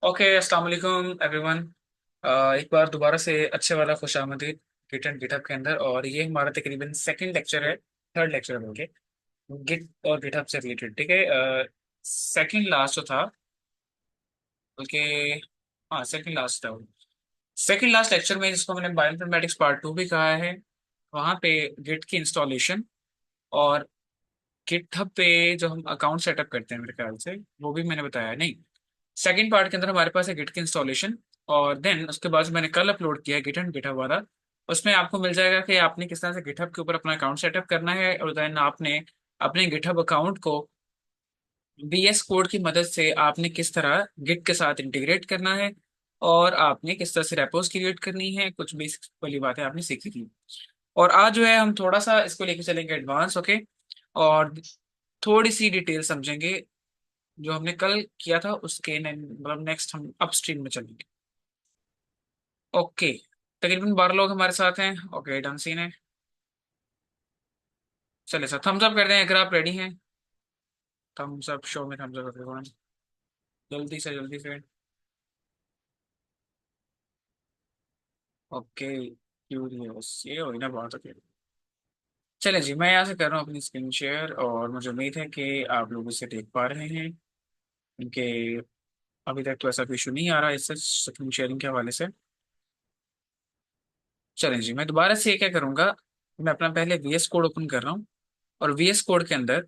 Okay, अस्सलाम वालेकुम everyone. एक बार दोबारा से अच्छे वाला खुशामदीद गिट एंड गिटहब के अंदर। और ये हमारा तकरीबन सेकंड लेक्चर है, थर्ड लेक्चर बोल गिट और गिटहब से रिलेटेड। ठीक है, सेकंड लास्ट जो था, बल्कि हाँ सेकंड लास्ट था वो। सेकंड लास्ट लेक्चर में जिसको मैंने बायोइन्फॉर्मेटिक्स पार्ट 2 भी कहा है, वहाँ पे गिट की इंस्टॉलेशन और गिटहब पे जो हम अकाउंट सेटअप करते हैं, मेरे ख्याल से वो भी मैंने बताया नहीं। सेकंड पार्ट के अंदर हमारे पास है गिट की इंस्टॉलेशन। और देन उसके बाद जो मैंने कल अपलोड किया है गिट एंड गिटहब वाला, उसमें आपको मिल जाएगा कि आपने किस तरह से गिटहब के ऊपर अपना अकाउंट सेटअप करना है। और देन आपने अपने गिटहब अकाउंट को VS कोड की मदद से आपने किस तरह गिट के साथ इंटीग्रेट करना है, और आपने किस तरह से रेपोज क्रिएट करनी है। कुछ बेसिक वाली बातें आपने सीखी थी। और आज जो है हम थोड़ा सा इसको लेके चलेंगे एडवांस, ओके। और थोड़ी सी डिटेल समझेंगे जो हमने कल किया था उसके मतलब नेक्स्ट हम अपस्ट्रीम में चलेंगे। ओके, तकरीबन 12 लोग हमारे साथ हैं। ओके, डन सीन है। चले सर, थम्स अप कर दें अगर आप रेडी हैं। थम्स अप, शो में थम्स अप everyone। जल्दी से जल्दी से। ओके, क्यूरियस ये हो ना बात। ओके, चले जी, मैं यहाँ से कर रहा हूँ अपनी स्क्रीन शेयर, और मुझे उम्मीद है कि आप लोग इसे देख पा रहे हैं, क्योंकि अभी तक तो ऐसा कोई इशू नहीं आ रहा इससे स्क्रीन शेयरिंग के हवाले से। चलें जी, मैं दोबारा से ये क्या करूँगा, मैं अपना पहले VS कोड ओपन कर रहा हूँ। और VS कोड के अंदर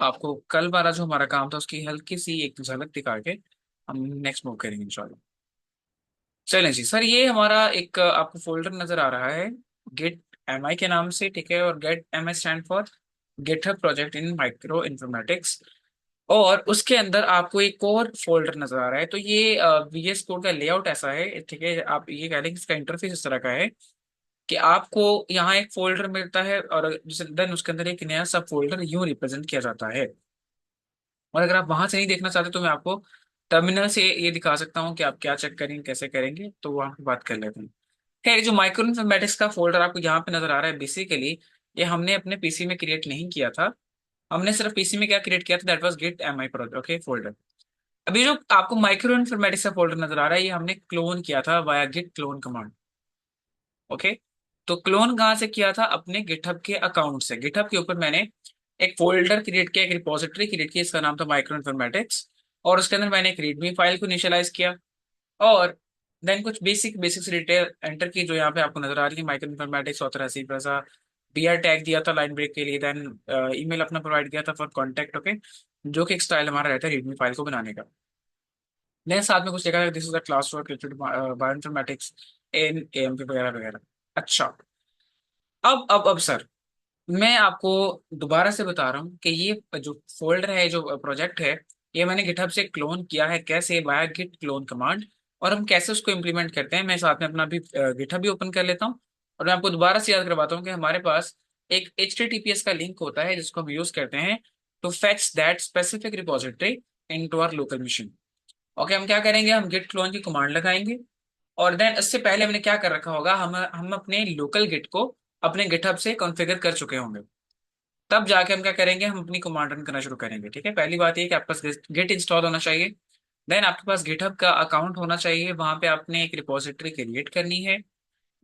आपको कल वाला जो हमारा काम था उसकी हल्की सी एक झलक दिखा के हम नेक्स्ट मूव करेंगे इंशाल्लाह। चलें जी सर, ये हमारा एक आपको फोल्डर नजर आ रहा है गेट MI के नाम से, ठीक है। और git MI stand for GitHub project in micro informatics. और उसके अंदर आपको एक और फोल्डर नजर आ रहा है। तो ये VS कोड का लेआउट ऐसा है, ठीक है। आप ये कह लें कि इसका इंटरफेस इस तरह का है कि आपको यहाँ एक फोल्डर मिलता है, और जैसे देन उसके अंदर एक नया सब फोल्डर यूं रिप्रेजेंट किया जाता है। और अगर आप वहां से नहीं देखना चाहते तो मैं आपको टर्मिनल से ये दिखा सकता हूँ कि आप क्या चेक करेंगे, कैसे करेंगे, तो वहां की बात कर लेते हैं। खैर, ये जो माइक्रो इन्फॉर्मेटिक्स का फोल्डर आपको यहाँ पे नजर आ रहा है, बेसिकली ये हमने अपने पीसी में क्रिएट नहीं किया था। हमने सिर्फ पीसी में क्या क्रिएट किया था, that was git MI project, okay folder. अभी जो आपको माइक्रो इन्फॉर्मेटिक्स का फोल्डर नजर आ रहा है, ये हमने क्लोन किया था via git clone command, okay. तो क्लोन कहाँ से किया था, अपने गिटहब के अकाउंट से। गिटहब के ऊपर मैंने एक फोल्डर क्रिएट किया, एक रिपोजिटरी क्रिएट की, इसका नाम था माइक्रो इन्फॉर्मेटिक्स। और उसके अंदर मैंने एक रीडमी फाइल को इनिशियलाइज किया। और देन कुछ बेसिक्स डिटेल एंटर की, जो यहाँ पे आपको नजर आ रही है। माइक्रो इन्फॉर्मेटिक्स ऑथर हसीब रजा, BR टैग दिया था लाइन ब्रेक के लिए। देन ईमेल अपना प्रोवाइड किया था फॉर कॉन्टेक्ट, ओके, जो कि एक स्टाइल हमारा रहता है रीडमी फाइल को बनाने का। देन साथ में कुछ लिखा है, this is the class for bioinformatics in AMP वगैरह वगैरह। अच्छा, अब सर, मैं आपको दोबारा से बता रहा हूँ कि ये जो फोल्डर है, जो प्रोजेक्ट है, ये मैंने गिटहब से क्लोन किया है। कैसे, वाया गिट क्लोन कमांड। और हम कैसे उसको इम्प्लीमेंट करते हैं, मैं साथ में अपना भी गिटहब भी ओपन कर लेता हूँ। और मैं आपको दोबारा से याद करवाता हूँ कि हमारे पास एक HTTPS का लिंक होता है जिसको हम यूज करते हैं to fetch that specific repository into our local machine. Okay, हम क्या करेंगे, हम गिट क्लोन की कमांड लगाएंगे। और देन इससे पहले हमने क्या कर रखा होगा, हम अपने लोकल गिट को अपने गिटहब से कॉन्फ़िगर कर चुके होंगे। तब जाके हम क्या करेंगे, हम अपनी कमांड रन करना शुरू करेंगे, ठीक है। पहली बात ये कि आपके पास गिट इंस्टॉल होना चाहिए। देन आपके पास गिटहब का अकाउंट होना चाहिए, वहां पे आपने एक रिपोजिटरी क्रिएट करनी है।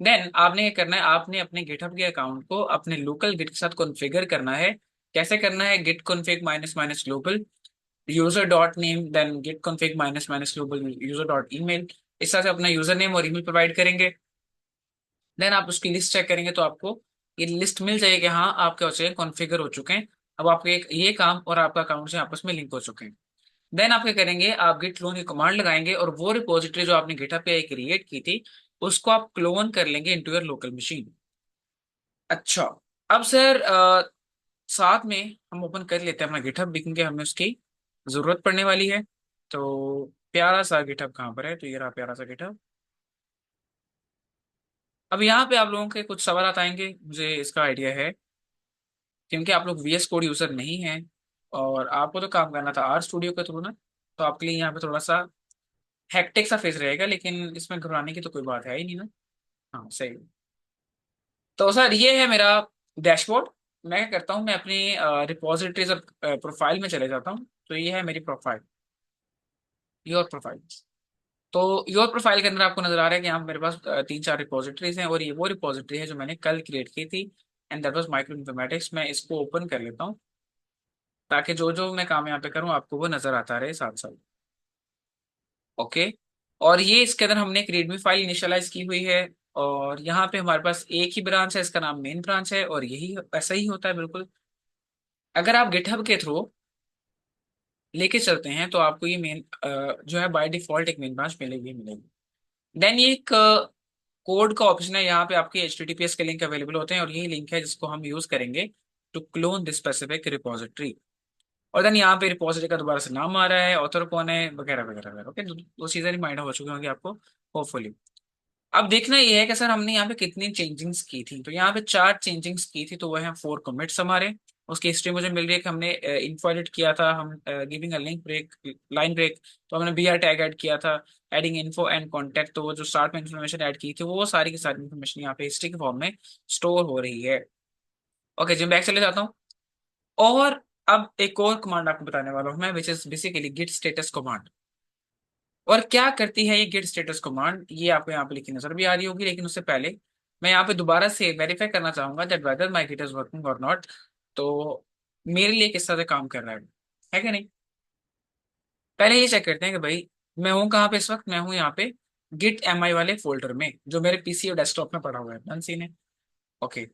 देन आपने ये करना है, आपने अपने गिटहब के अकाउंट को अपने लोकल गिट के साथ कॉन्फ़िगर करना है। कैसे करना है, git config minus minus global user dot name, then git config minus minus global user dot email. इस तरह से अपना यूजर नेम और ईमेल प्रोवाइड करेंगे। देन आप उसकी लिस्ट चेक करेंगे तो आपको ये लिस्ट मिल जाएगी कि हाँ आप क्या हो चुके हैं, कॉन्फ़िगर हो चुके हैं। अब आपके एक ये काम और आपका अकाउंट से आपस में लिंक हो चुके हैं। देन आप क्या करेंगे, आप गिट क्लोन की कमांड लगाएंगे, और वो रिपोजिटरी जो आपने गिटहब पे क्रिएट की थी उसको आप क्लोन कर लेंगे इनटू योर लोकल मशीन। अच्छा, अब सर साथ में हम ओपन कर लेते हैं अपना गिटहब, क्योंकि हमें उसकी जरूरत पड़ने वाली है। तो प्यारा सा गिटहब कहाँ पर है, तो ये रहा प्यारा सा गिटहब। अब यहाँ पे आप लोगों के कुछ सवाल आएंगे, मुझे इसका आइडिया है, क्योंकि आप लोग VS कोड यूजर नहीं हैं और आपको तो काम करना था R स्टूडियो के थ्रू ना। तो आपके लिए यहाँ पे थोड़ा सा हेक्टिक सा फेस रहेगा, लेकिन इसमें घबराने की तो कोई बात है ही नहीं ना। हाँ सही। तो सर ये है मेरा डैशबोर्ड। मैं क्या करता हूँ, मैं अपनी रिपोजिटरीज और प्रोफाइल में चले जाता हूँ। तो ये है मेरी प्रोफाइल, योर प्रोफाइल। तो योर प्रोफाइल के अंदर आपको नजर आ रहा है कि यहाँ पे मेरे पास 3 4 रिपोजिटरीज हैं, और ये वो रिपोजिटरी है जो मैंने कल क्रिएट की थी, and that was micro informatics. मैं इसको ओपन कर लेता हूँ ताकि जो जो मैं काम यहाँ पे करूँ आपको वो नजर आता रहे साथ साथ। ओके। और ये इसके अंदर हमने एक रीडमी फाइल इनिशियलाइज की हुई है, और यहाँ पे हमारे पास एक ही ब्रांच है, इसका नाम मेन ब्रांच है, और यही ऐसा ही होता है बिल्कुल। अगर आप गिटहब के थ्रू लेके चलते हैं तो आपको ये मेन जो है बाय डिफॉल्ट एक मेन ब्रांच मिलेगी मिलेगी। देन ये एक कोड का ऑप्शन है, यहाँ पे आपके HTTPS के लिंक अवेलेबल होते हैं, और यही लिंक है जिसको हम यूज करेंगे to clone this specific repository. और देन यहाँ पे रिपोजिटरी का दोबारा से नाम आ रहा है, ऑथर कौन है, वगैरह वगैरह वगैरह। ओके, वो चीजें रिमाइंडर हो चुकी होंगी आपको होपफुली। अब देखना ये है कि सर हमने यहाँ पे कितनी चेंजिंग्स की थी। तो यहाँ पे 4 चेंजिंग्स की थी, तो वह है 4 कमिट्स हमारे। उसकी हिस्ट्री मुझे मिल रही है कि हमने इन्फो एडिट किया था, हम giving a link break, line break, तो हमने BR टैग ऐड किया था, एडिंग इन्फो एंड कॉन्टेक्ट, तो वो जो स्टार्ट में इन्फॉर्मेशन ऐड की थी वो सारी की सारी इन्फॉर्मेशन यहाँ पे हिस्ट्री के फॉर्म में स्टोर हो रही है। ओके जी, बैक चले जाता हूँ। और अब एक और कमांड आपको बताने वाला हूँ मैं, which is basically git status command. और क्या करती है ये गिट स्टेटस कमांड, ये आपको यहाँ पे लिखी नजर भी आ रही होगी, लेकिन उससे पहले मैं यहाँ पे दोबारा से वेरीफाई करना चाहूंगा that whether my git is working और नॉट। तो मेरे लिए किस तरह से काम कर रहा है कि नहीं। पहले ये चेक करते हैं कि भाई मैं हूँ कहाँ पे इस वक्त। मैं हूँ यहाँ पे गिट MI वाले फोल्डर में, जो मेरे PC और डेस्कटॉप में पड़ा हुआ है, डन सीन है। ओके,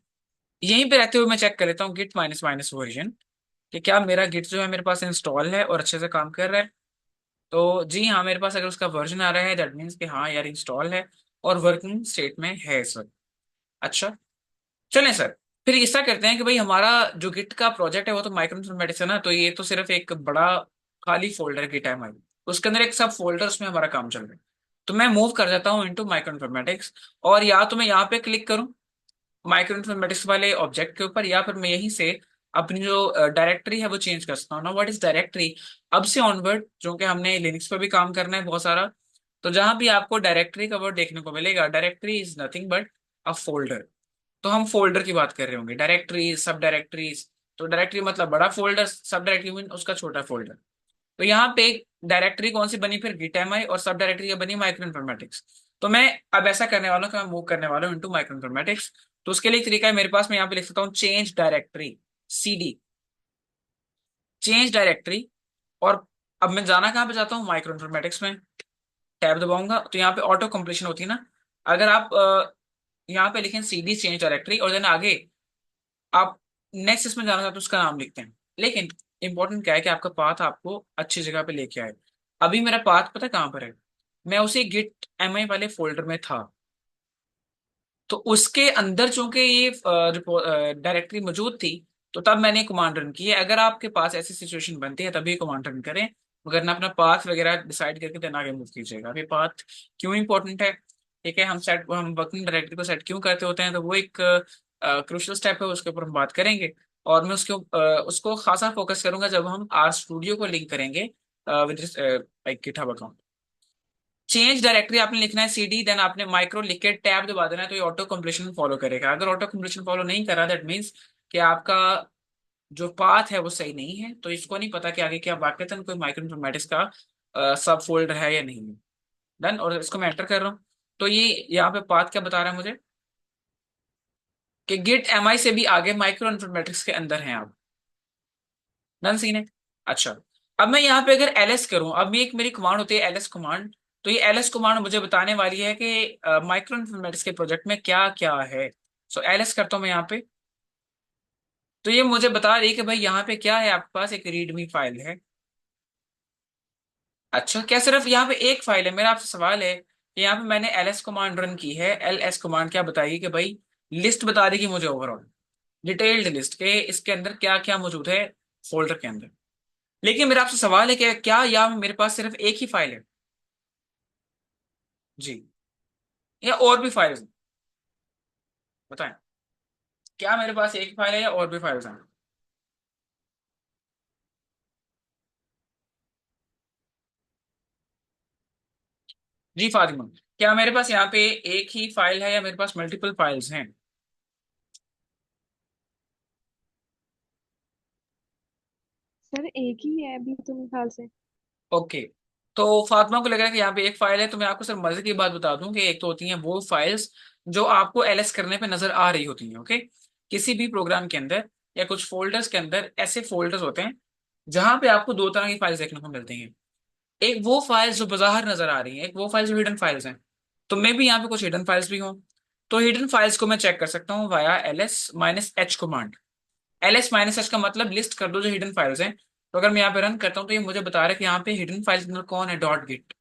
यहीं पे रहते हुए मैं चेक कर लेता हूँ गिट माइनस माइनस वर्जन, कि क्या मेरा गिट जो है मेरे पास इंस्टॉल है और अच्छे से काम कर रहा है। तो जी हाँ, मेरे पास अगर उसका वर्जन आ रहा है दैट मीन्स कि हाँ यार इंस्टॉल है और वर्किंग स्टेट में है इस वक्त। अच्छा, चलें सर, फिर ऐसा करते हैं कि भाई हमारा जो गिट का प्रोजेक्ट है वो तो माइक्रो इन्फॉर्मेटिक्स है ना, तो ये तो सिर्फ एक बड़ा खाली फोल्डर गिट है हमारी, उसके अंदर एक सब फोल्डर्स में हमारा काम चल रहा है। तो मैं मूव कर जाता हूँ इनटू माइक्रो इन्फॉर्मेटिक्स, और या तो मैं यहाँ पे क्लिक करूँ माइक्रो इन्फॉर्मेटिक्स वाले ऑब्जेक्ट के ऊपर, या फिर मैं यहीं से अपनी जो डायरेक्टरी है वो चेंज कर सकता हूँ ना। व्हाट इज डायरेक्टरी, अब से ऑनवर्ड जो कि हमने लिनक्स पर भी काम करना है बहुत सारा, तो जहां भी आपको डायरेक्टरी का वर्ड देखने को मिलेगा, directory is nothing but a folder. तो हम फोल्डर की बात कर रहे होंगे, डायरेक्टरीज सब डायरेक्टरीज। तो डायरेक्टरी मतलब बड़ा फोल्डर, सब डायरेक्टरी मीन उसका छोटा फोल्डर। तो यहाँ पे एक डायरेक्टरी कौन सी बनी फिर, गिट MI, और सब डायरेक्टरी बनी माइक्रो इन्फॉर्मेटिक्स। तो मैं अब ऐसा करने वाला हूँ कि मैं मूव करने वाला हूँ इनटू माइक्रो इन्फॉर्मेटिक्स। तो उसके लिए एक तरीका है मेरे पास, मैं यहाँ पे लिख सकता हूँ change directory, CD, change directory. और अब मैं जाना कहाँ पे जाता हूँ, माइक्रो इन्फॉर्मेटिक्स में टैब दबाऊंगा तो यहाँ पे ऑटो कंप्लीशन होती है ना। अगर आप यहाँ पे लिखें CD चेंज डायरेक्टरी, और देन आगे आप नेक्स्ट इसमें जाना चाहते हो उसका नाम लिखते हैं। लेकिन इंपॉर्टेंट क्या है कि आपका पाथ आपको अच्छी जगह पे लेके आए। अभी मेरा पाथ पता है कहाँ पर है, मैं उसी गिट MI वाले फोल्डर में था, तो उसके अंदर चूंकि ये डायरेक्टरी मौजूद थी, तो तब मैंने कमांड रन की है। अगर आपके पास ऐसी सिचुएशन बनती है तभी कमांड रन करें, मगर ना अपना पाथ वगैरह डिसाइड करके देना आगे मूव कीजिएगा। अभी पाथ क्यों इंपॉर्टेंट है, ठीक है, हम वर्किंग डायरेक्टरी को सेट क्यों करते होते हैं, तो वो एक क्रूशियल स्टेप है, उसके ऊपर हम बात करेंगे। और मैं उसको खासा फोकस करूंगा जब हम आर स्टूडियो को लिंक करेंगे with like GitHub account. Change directory आपने लिखना है CD, देन आपने माइक्रो लिख के टैब दबा देना है, तो ये ऑटो कंप्लीशन फॉलो करेगा। अगर ऑटो कंप्लीशन फॉलो नहीं कर रहा दैट मीन्स कि आपका जो पाथ है वो सही नहीं है, तो इसको नहीं पता कि आगे क्या वाकईतन कोई माइक्रो इन्फॉर्मेटिक्स का सब फोल्डर है या नहीं है। डन, और इसको मैं एंटर कर रहा हूँ। तो ये यहाँ पे पाथ क्या बता रहा है मुझे, कि गिट MI से भी आगे माइक्रो इन्फॉर्मेटिक्स के अंदर हैं आप। डन सीन है। अच्छा, अब मैं यहाँ पे अगर LS करूं, अब ये एक मेरी कमांड होती है LS कमांड। तो ये LS कमांड मुझे बताने वाली है कि माइक्रो इन्फॉर्मेटिक्स के प्रोजेक्ट में क्या क्या है। सो LS करता हूँ मैं यहाँ पे, तो ये मुझे बता रही है कि भाई यहाँ पे क्या है, आपके पास एक रीडमी फाइल है। अच्छा, क्या सिर्फ यहाँ पे एक फाइल है, मेरा आपसे सवाल है कि यहाँ पे मैंने LS कमांड रन की है, LS कमांड क्या बताएगी कि भाई लिस्ट बता देगी मुझे, ओवरऑल डिटेल्ड लिस्ट के इसके अंदर क्या क्या मौजूद है फोल्डर के अंदर। लेकिन मेरा आपसे सवाल है कि क्या यहाँ मेरे पास सिर्फ एक ही फाइल है जी, या और भी फाइल्स हैं, बताएं। क्या मेरे पास एक फाइल है या और भी फाइल्स हैं। जी फातिमा, क्या मेरे पास यहाँ पे एक ही फाइल है या मेरे पास मल्टीपल फाइल्स हैं। सर एक ही है अभी तो मेरे ख्याल से। ओके, तो फातिमा को लग रहा है कि यहाँ पे एक फाइल है, तो मैं आपको सिर्फ मजे की बात बता दूं कि एक तो होती हैं वो फाइल्स जो आपको एलएस करने पे नजर आ रही होती हैं। ओके, किसी भी प्रोग्राम के अंदर या कुछ फोल्डर्स के अंदर ऐसे फोल्डर्स होते हैं जहां पे आपको दो तरह की फाइल्स देखने को मिलती हैं। एक वो फाइल्स जो बाहर नजर आ रही है, एक वो फाइल्स जो हिडन फाइल्स हैं। तो मे भी यहाँ पे कुछ हिडन फाइल्स भी हों। तो हिडन फाइल्स को मैं चेक कर सकता हूँ वाया ls-h कमांड। ls-h का मतलब लिस्ट कर दो जो हिडन फाइल्स हैं। तो अगर मैं यहाँ पे रन करता हूँ तो ये मुझे बता रहा है कि यहाँ पे हिडन फाइल्स के अंदर कौन है, डॉट गिट।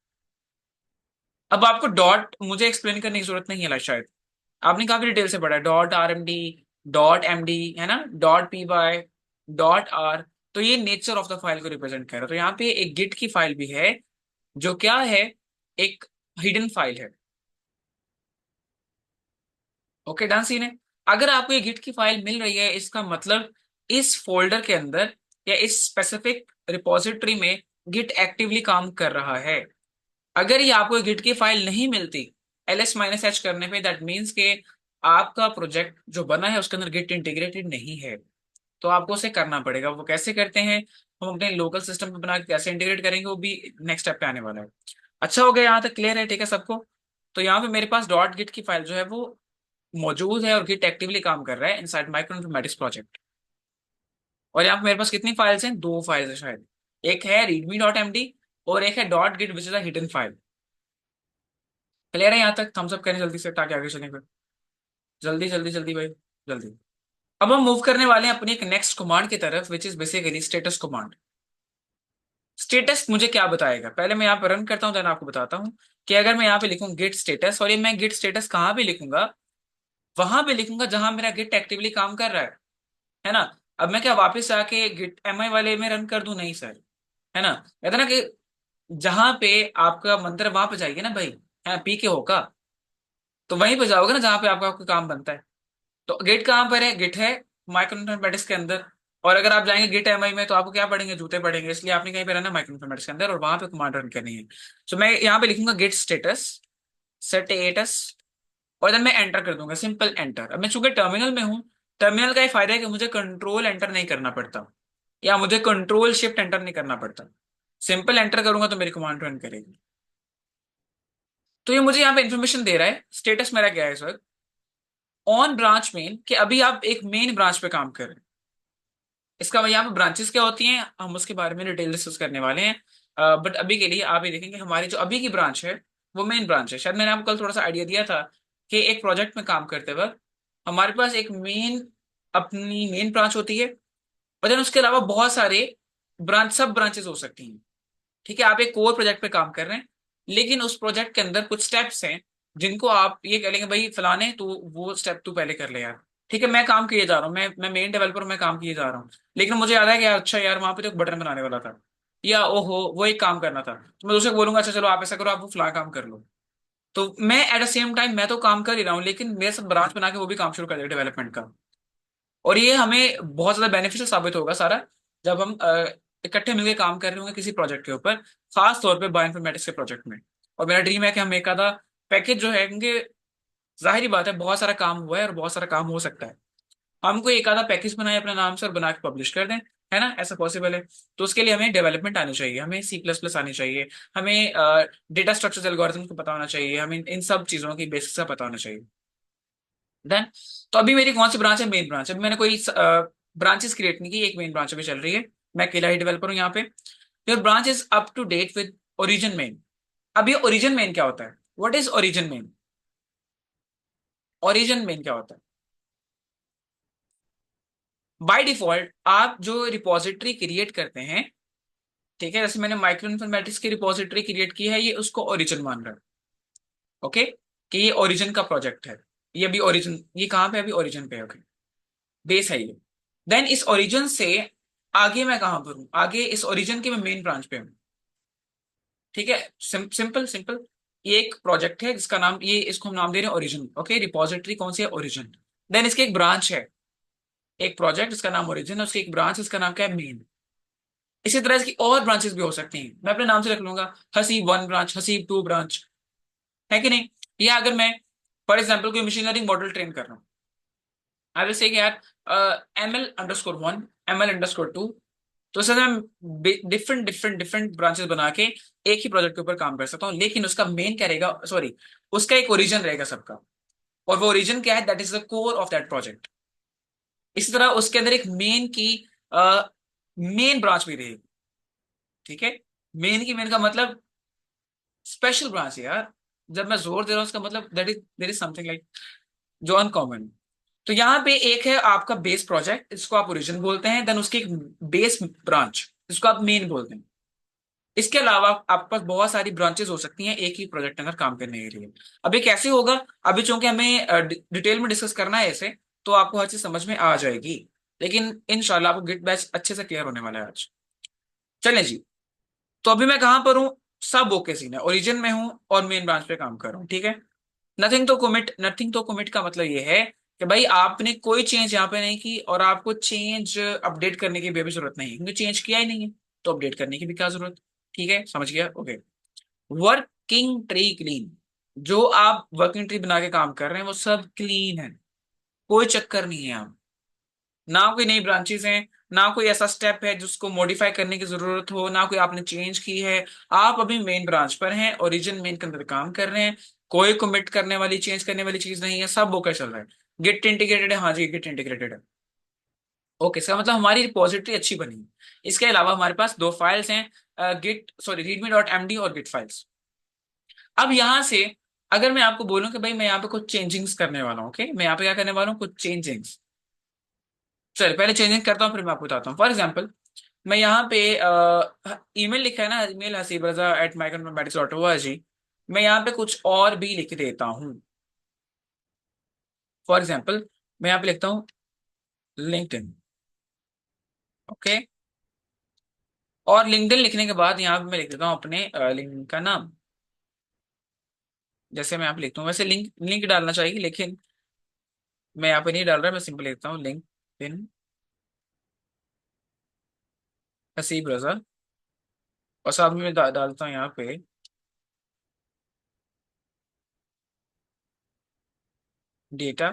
अब आपको डॉट मुझे एक्सप्लेन करने की जरूरत नहीं है शायद, आपने काफी डिटेल से पढ़ा है, डॉट RMD, डॉट MD, है ना, डॉट PY, डॉट R। तो ये नेचर ऑफ द फाइल को रिप्रेजेंट कर रहा है। तो यहाँ पे एक गिट की फाइल भी है जो क्या है, एक हिडन फाइल है। ओके, डन सीन है। अगर आपको ये गिट की फाइल मिल रही है, इसका मतलब इस फोल्डर के अंदर या इस स्पेसिफिक रिपॉजिटरी में गिट एक्टिवली काम कर रहा है। अगर ये आपको गिट की फाइल नहीं मिलती ls-h करने पे, दैट मीन्स के आपका प्रोजेक्ट जो बना है उसके अंदर गिट इंटीग्रेटेड नहीं है। तो आपको उसे करना पड़ेगा। वो कैसे करते हैं, हम अपने लोकल सिस्टम पे बना के कैसे इंटीग्रेट करेंगे, वो भी नेक्स्ट स्टेप पे आने वाला है। अच्छा हो गया, यहाँ तक क्लियर है, ठीक है सबको। तो यहाँ पे मेरे पास डॉट गिट की फाइल जो है वो मौजूद है और गिट एक्टिवली काम कर रहा है इनसाइड माइक्रो इन्फॉर्मेटिक्स प्रोजेक्ट। और यहाँ पे मेरे पास कितनी फाइल्स हैं, दो फाइल्स है शायद। एक है readme.md और एक है dot git which is a hidden file. Clear है यहाँ तक, थम्स अप करें जल्दी से ताकि आगे चलें फिर। जल्दी जल्दी जल्दी भाई, जल्दी। अब हम मूव करने वाले हैं अपनी एक नेक्स्ट कमांड की तरफ विच is basically status command. Status मुझे क्या बताएगा, पहले मैं यहाँ पे रन करता हूँ देन आपको बताता हूँ कि अगर मैं यहाँ पे लिखूँ गिट स्टेटस, और ये मैं गिट स्टेटस कहाँ पे लिखूंगा, वहां पे लिखूंगा जहां मेरा गिट एक्टिवली काम कर रहा है ना। अब मैं क्या वापस आके गिट MI वाले में रन कर दूं, नहीं सर, है ना। कहते ना कि जहां पे आपका मंत्र वहां पे जाइए ना भाई, है PK होगा, तो वहीं पे जाओगे ना जहां पे आपका काम बनता है। तो गिट कहाँ पर है, गिट है माइक्रो इन्फॉर्मेटिक्स के अंदर। और अगर आप जाएंगे गिट MI में तो आपको क्या पढ़ेंगे, जूते पढ़ेंगे, इसलिए आपने कहीं पे रहना माइक्रो इन्फॉर्मेटिक्स के अंदर और वहां पे कमांड रन करनी है। तो मैं यहाँ पे लिखूंगा गिट स्टेटस सेटेटस, और देन मैं एंटर कर दूंगा, सिंपल एंटर। अब मैं चूंकि टर्मिनल में हूँ, टर्मिनल का ये फायदा है कि मुझे कंट्रोल एंटर नहीं करना पड़ता या मुझे कंट्रोल शिफ्ट एंटर नहीं करना पड़ता। सिंपल एंटर करूंगा तो मेरी कमांड रन करेगी। तो ये मुझे यहाँ पे इंफॉर्मेशन दे रहा है, स्टेटस मेरा क्या है इस वक्त, ऑन ब्रांच मेन, कि अभी आप एक मेन ब्रांच पे काम कर रहे हैं। इसका यहाँ पे ब्रांचेस क्या होती हैं हम उसके बारे में डिटेल डिस्कस करने वाले हैं। बट अभी के लिए आप ये देखेंगे हमारी जो अभी की ब्रांच है वो मेन ब्रांच है। शायद मैंने आपको कल थोड़ा सा आइडिया दिया था कि एक प्रोजेक्ट में काम करते वक्त हमारे पास एक मेन, अपनी मेन ब्रांच होती है, और देन उसके अलावा बहुत सारे ब्रांच, सब ब्रांचेस हो सकती हैं। ठीक है, आप एक कोर प्रोजेक्ट पे काम कर रहे हैं, लेकिन उस प्रोजेक्ट के अंदर कुछ स्टेप्स हैं जिनको आप ये कह लेंगे भाई फलाने तो वो स्टेप तू पहले कर ले यार। ठीक है, मैं काम किए जा रहा हूँ, मैं मेन डेवलपर, मैं काम किए जा रहा हूँ, लेकिन मुझे याद है कि यार अच्छा यार वहां पे तो एक बटन बनाने वाला था, या ओहो वो एक काम करना था, तो मैं दूसरे को बोलूंगा अच्छा चलो आप ऐसा करो, आप वो फला काम कर लो। तो मैं एट द सेम टाइम मैं तो काम कर ही रहा हूँ, लेकिन मेरे साथ ब्रांच बना के वो भी काम शुरू कर देगा डेवलपमेंट का। और ये हमें बहुत ज्यादा बेनिफिशियल साबित होगा सारा, जब हम इकट्ठे मिलकर काम कर रहे होंगे किसी प्रोजेक्ट के ऊपर, खास तौर पे बायोइन्फॉर्मेटिक्स के प्रोजेक्ट में। और मेरा ड्रीम है कि हम एक आधा पैकेज जो है, क्योंकि जाहिर बात है बहुत सारा काम हुआ है और बहुत सारा काम हो सकता है, हमको एक आधा पैकेज बनाए अपने नाम से और बना के पब्लिश कर दें, है ना, ऐसा पॉसिबल है। तो उसके लिए हमें डेवलपमेंट आनी चाहिए, हमें C++ आनी चाहिए, हमें डेटा स्ट्रक्चर्स एल्गोरिथम को पता होना चाहिए, हमें इन सब चीजों की बेसिक्स का पता होना चाहिए। देन, तो अभी मेरी कौन सी ब्रांच है, मेन ब्रांच। अभी मैंने कोई ब्रांचेस क्रिएट नहीं की, एक मेन ब्रांच अभी चल रही है, मैं अकेला ही डेवलपर हूँ यहाँ पे। Your branch is up to date with origin main. अब ये ओरिजिन मेन क्या होता है, what is origin main, origin main क्या होता है। बाय डिफॉल्ट आप जो रिपॉजिटरी क्रिएट करते हैं, ठीक है, जैसे मैंने माइक्रो इन्फॉर्मेटिक्स की रिपॉजिटरी क्रिएट की है, ये उसको ओरिजिन मान रहा है। ओके, कि ये ओरिजिन का प्रोजेक्ट है, ये अभी ओरिजिन, ये कहाँ पे है? अभी ओरिजिन पे है। ओके, बेस है ये। देन इस ओरिजिन से आगे मैं कहां पर हूं, आगे इस ओरिजिन के मैं मेन ब्रांच पे हूं। ठीक है, सिंपल सिंपल। ये एक प्रोजेक्ट है जिसका नाम, ये इसको हम नाम दे रहे हैं ओरिजिन। ओके, रिपॉजिटरी कौन सी है, ओरिजिन। देन इसके एक ब्रांच है, एक प्रोजेक्ट जिसका नाम ओरिजिन है, उसकी एक ब्रांच इसका नाम क्या है, मेन। इसी तरह इसकी और ब्रांचेस भी हो सकती हैं, मैं अपने नाम से रख लूंगा हसीब 1 ब्रांच, हसीब 2 ब्रांच, है कि नहीं। या अगर मैं फॉर एग्जाम्पल कोई मशीन लर्निंग मॉडल ट्रेन कर रहा हूँ, आई विल से कि यार ML_1, ML_2, तो इससे मैं डिफरेंट डिफरेंट डिफरेंट ब्रांचेस बना के एक ही प्रोजेक्ट के ऊपर काम कर सकता हूँ, लेकिन उसका मेन क्या रहेगा, सॉरी, उसका एक ओरिजिन रहेगा सबका। और वो ओरिजिन क्या है, that is the core of that project. इसी तरह उसके अंदर एक मेन की मेन ब्रांच भी रहेगी। ठीक है, मेन की मेन का मतलब स्पेशल ब्रांच है यार। जब मैं जोर दे रहा हूँ उसका मतलब that is there is something like जो अनकॉमन। तो यहाँ पे एक है आपका बेस प्रोजेक्ट, इसको आप ओरिजिन बोलते हैं, देन उसकी एक बेस ब्रांच जिसको आप मेन बोलते हैं। इसके अलावा आपके पास बहुत सारी ब्रांचेस हो सकती हैं एक ही प्रोजेक्ट अंदर काम करने के लिए। अब ये कैसे होगा, अभी चूंकि हमें डिटेल में डिस्कस करना है इसे, तो आपको हर चीज समझ में आ जाएगी। लेकिन इंशाल्लाह आपको गिट बैच अच्छे से क्लियर होने वाला है आज। चलें जी। तो अभी मैं कहाँ पर हूँ, सब ओके सीन है, ओरिजिन में हूँ और मेन ब्रांच पे काम कर रहा हूँ। ठीक है, नथिंग तो कमिट, नथिंग तो कमिट का मतलब ये है कि भाई आपने कोई चेंज यहाँ पे नहीं की और आपको चेंज अपडेट करने की भी जरूरत नहीं है, क्योंकि चेंज किया ही नहीं है, तो अपडेट करने की भी क्या जरूरत। ठीक है, समझ गया, ओके। वर्किंग ट्री क्लीन, जो आप वर्किंग ट्री बना के काम कर रहे हैं वो सब क्लीन है, कोई चक्कर नहीं है। आप ना कोई नई ब्रांचेस हैं, ना कोई ऐसा स्टेप है जिसको मॉडिफाई करने की जरूरत हो, ना कोई आपने चेंज की है। आप अभी मेन ब्रांच पर हैं, ओरिजिन मेन के अंदर काम कर रहे हैं। कोई कमिट करने वाली, चेंज करने वाली चीज नहीं है, सब ओके चल रहा है। गिट इंटीग्रेटेड है, हाँ जी गिट इंटीग्रेटेड है। ओके, इसका मतलब हमारी रिपोजिटरी अच्छी बनी है। इसके अलावा हमारे पास दो फाइल्स हैं, git sorry readme dot MD और गिट फाइल्स। अब यहां से अगर मैं आपको बोलूं कि भाई मैं यहाँ पे कुछ चेंजिंग्स करने वाला हूँ, ओके, मैं यहाँ पे क्या करने वाला हूँ, कुछ चेंजिंग्स। चलिए पहले चेंजिंग करता हूँ फिर मैं आपको बताता हूँ। फॉर एग्जाम्पल, मैं यहाँ पे ईमेल लिखा है ना, ईमेल हसीब रजा एट माइक्रमेटिक्स.org, मैं यहाँ पे कुछ और भी लिख देता हूँ। फॉर एग्जाम्पल, मैं यहाँ पे लिखता हूँ लिंक्डइन। ओके, और लिंक्डइन लिखने के बाद यहाँ पे मैं लिख देता हूँ अपने लिंक्डइन का नाम। जैसे मैं यहाँ पे लिखता हूँ, वैसे लिंक लिंक डालना चाहिए, लेकिन मैं यहाँ पे नहीं डाल रहा, मैं सिंपल लिखता हूँ लिंक्डइन हसीब रजा, और साथ में मैं डालता हूँ यहाँ पे डेटा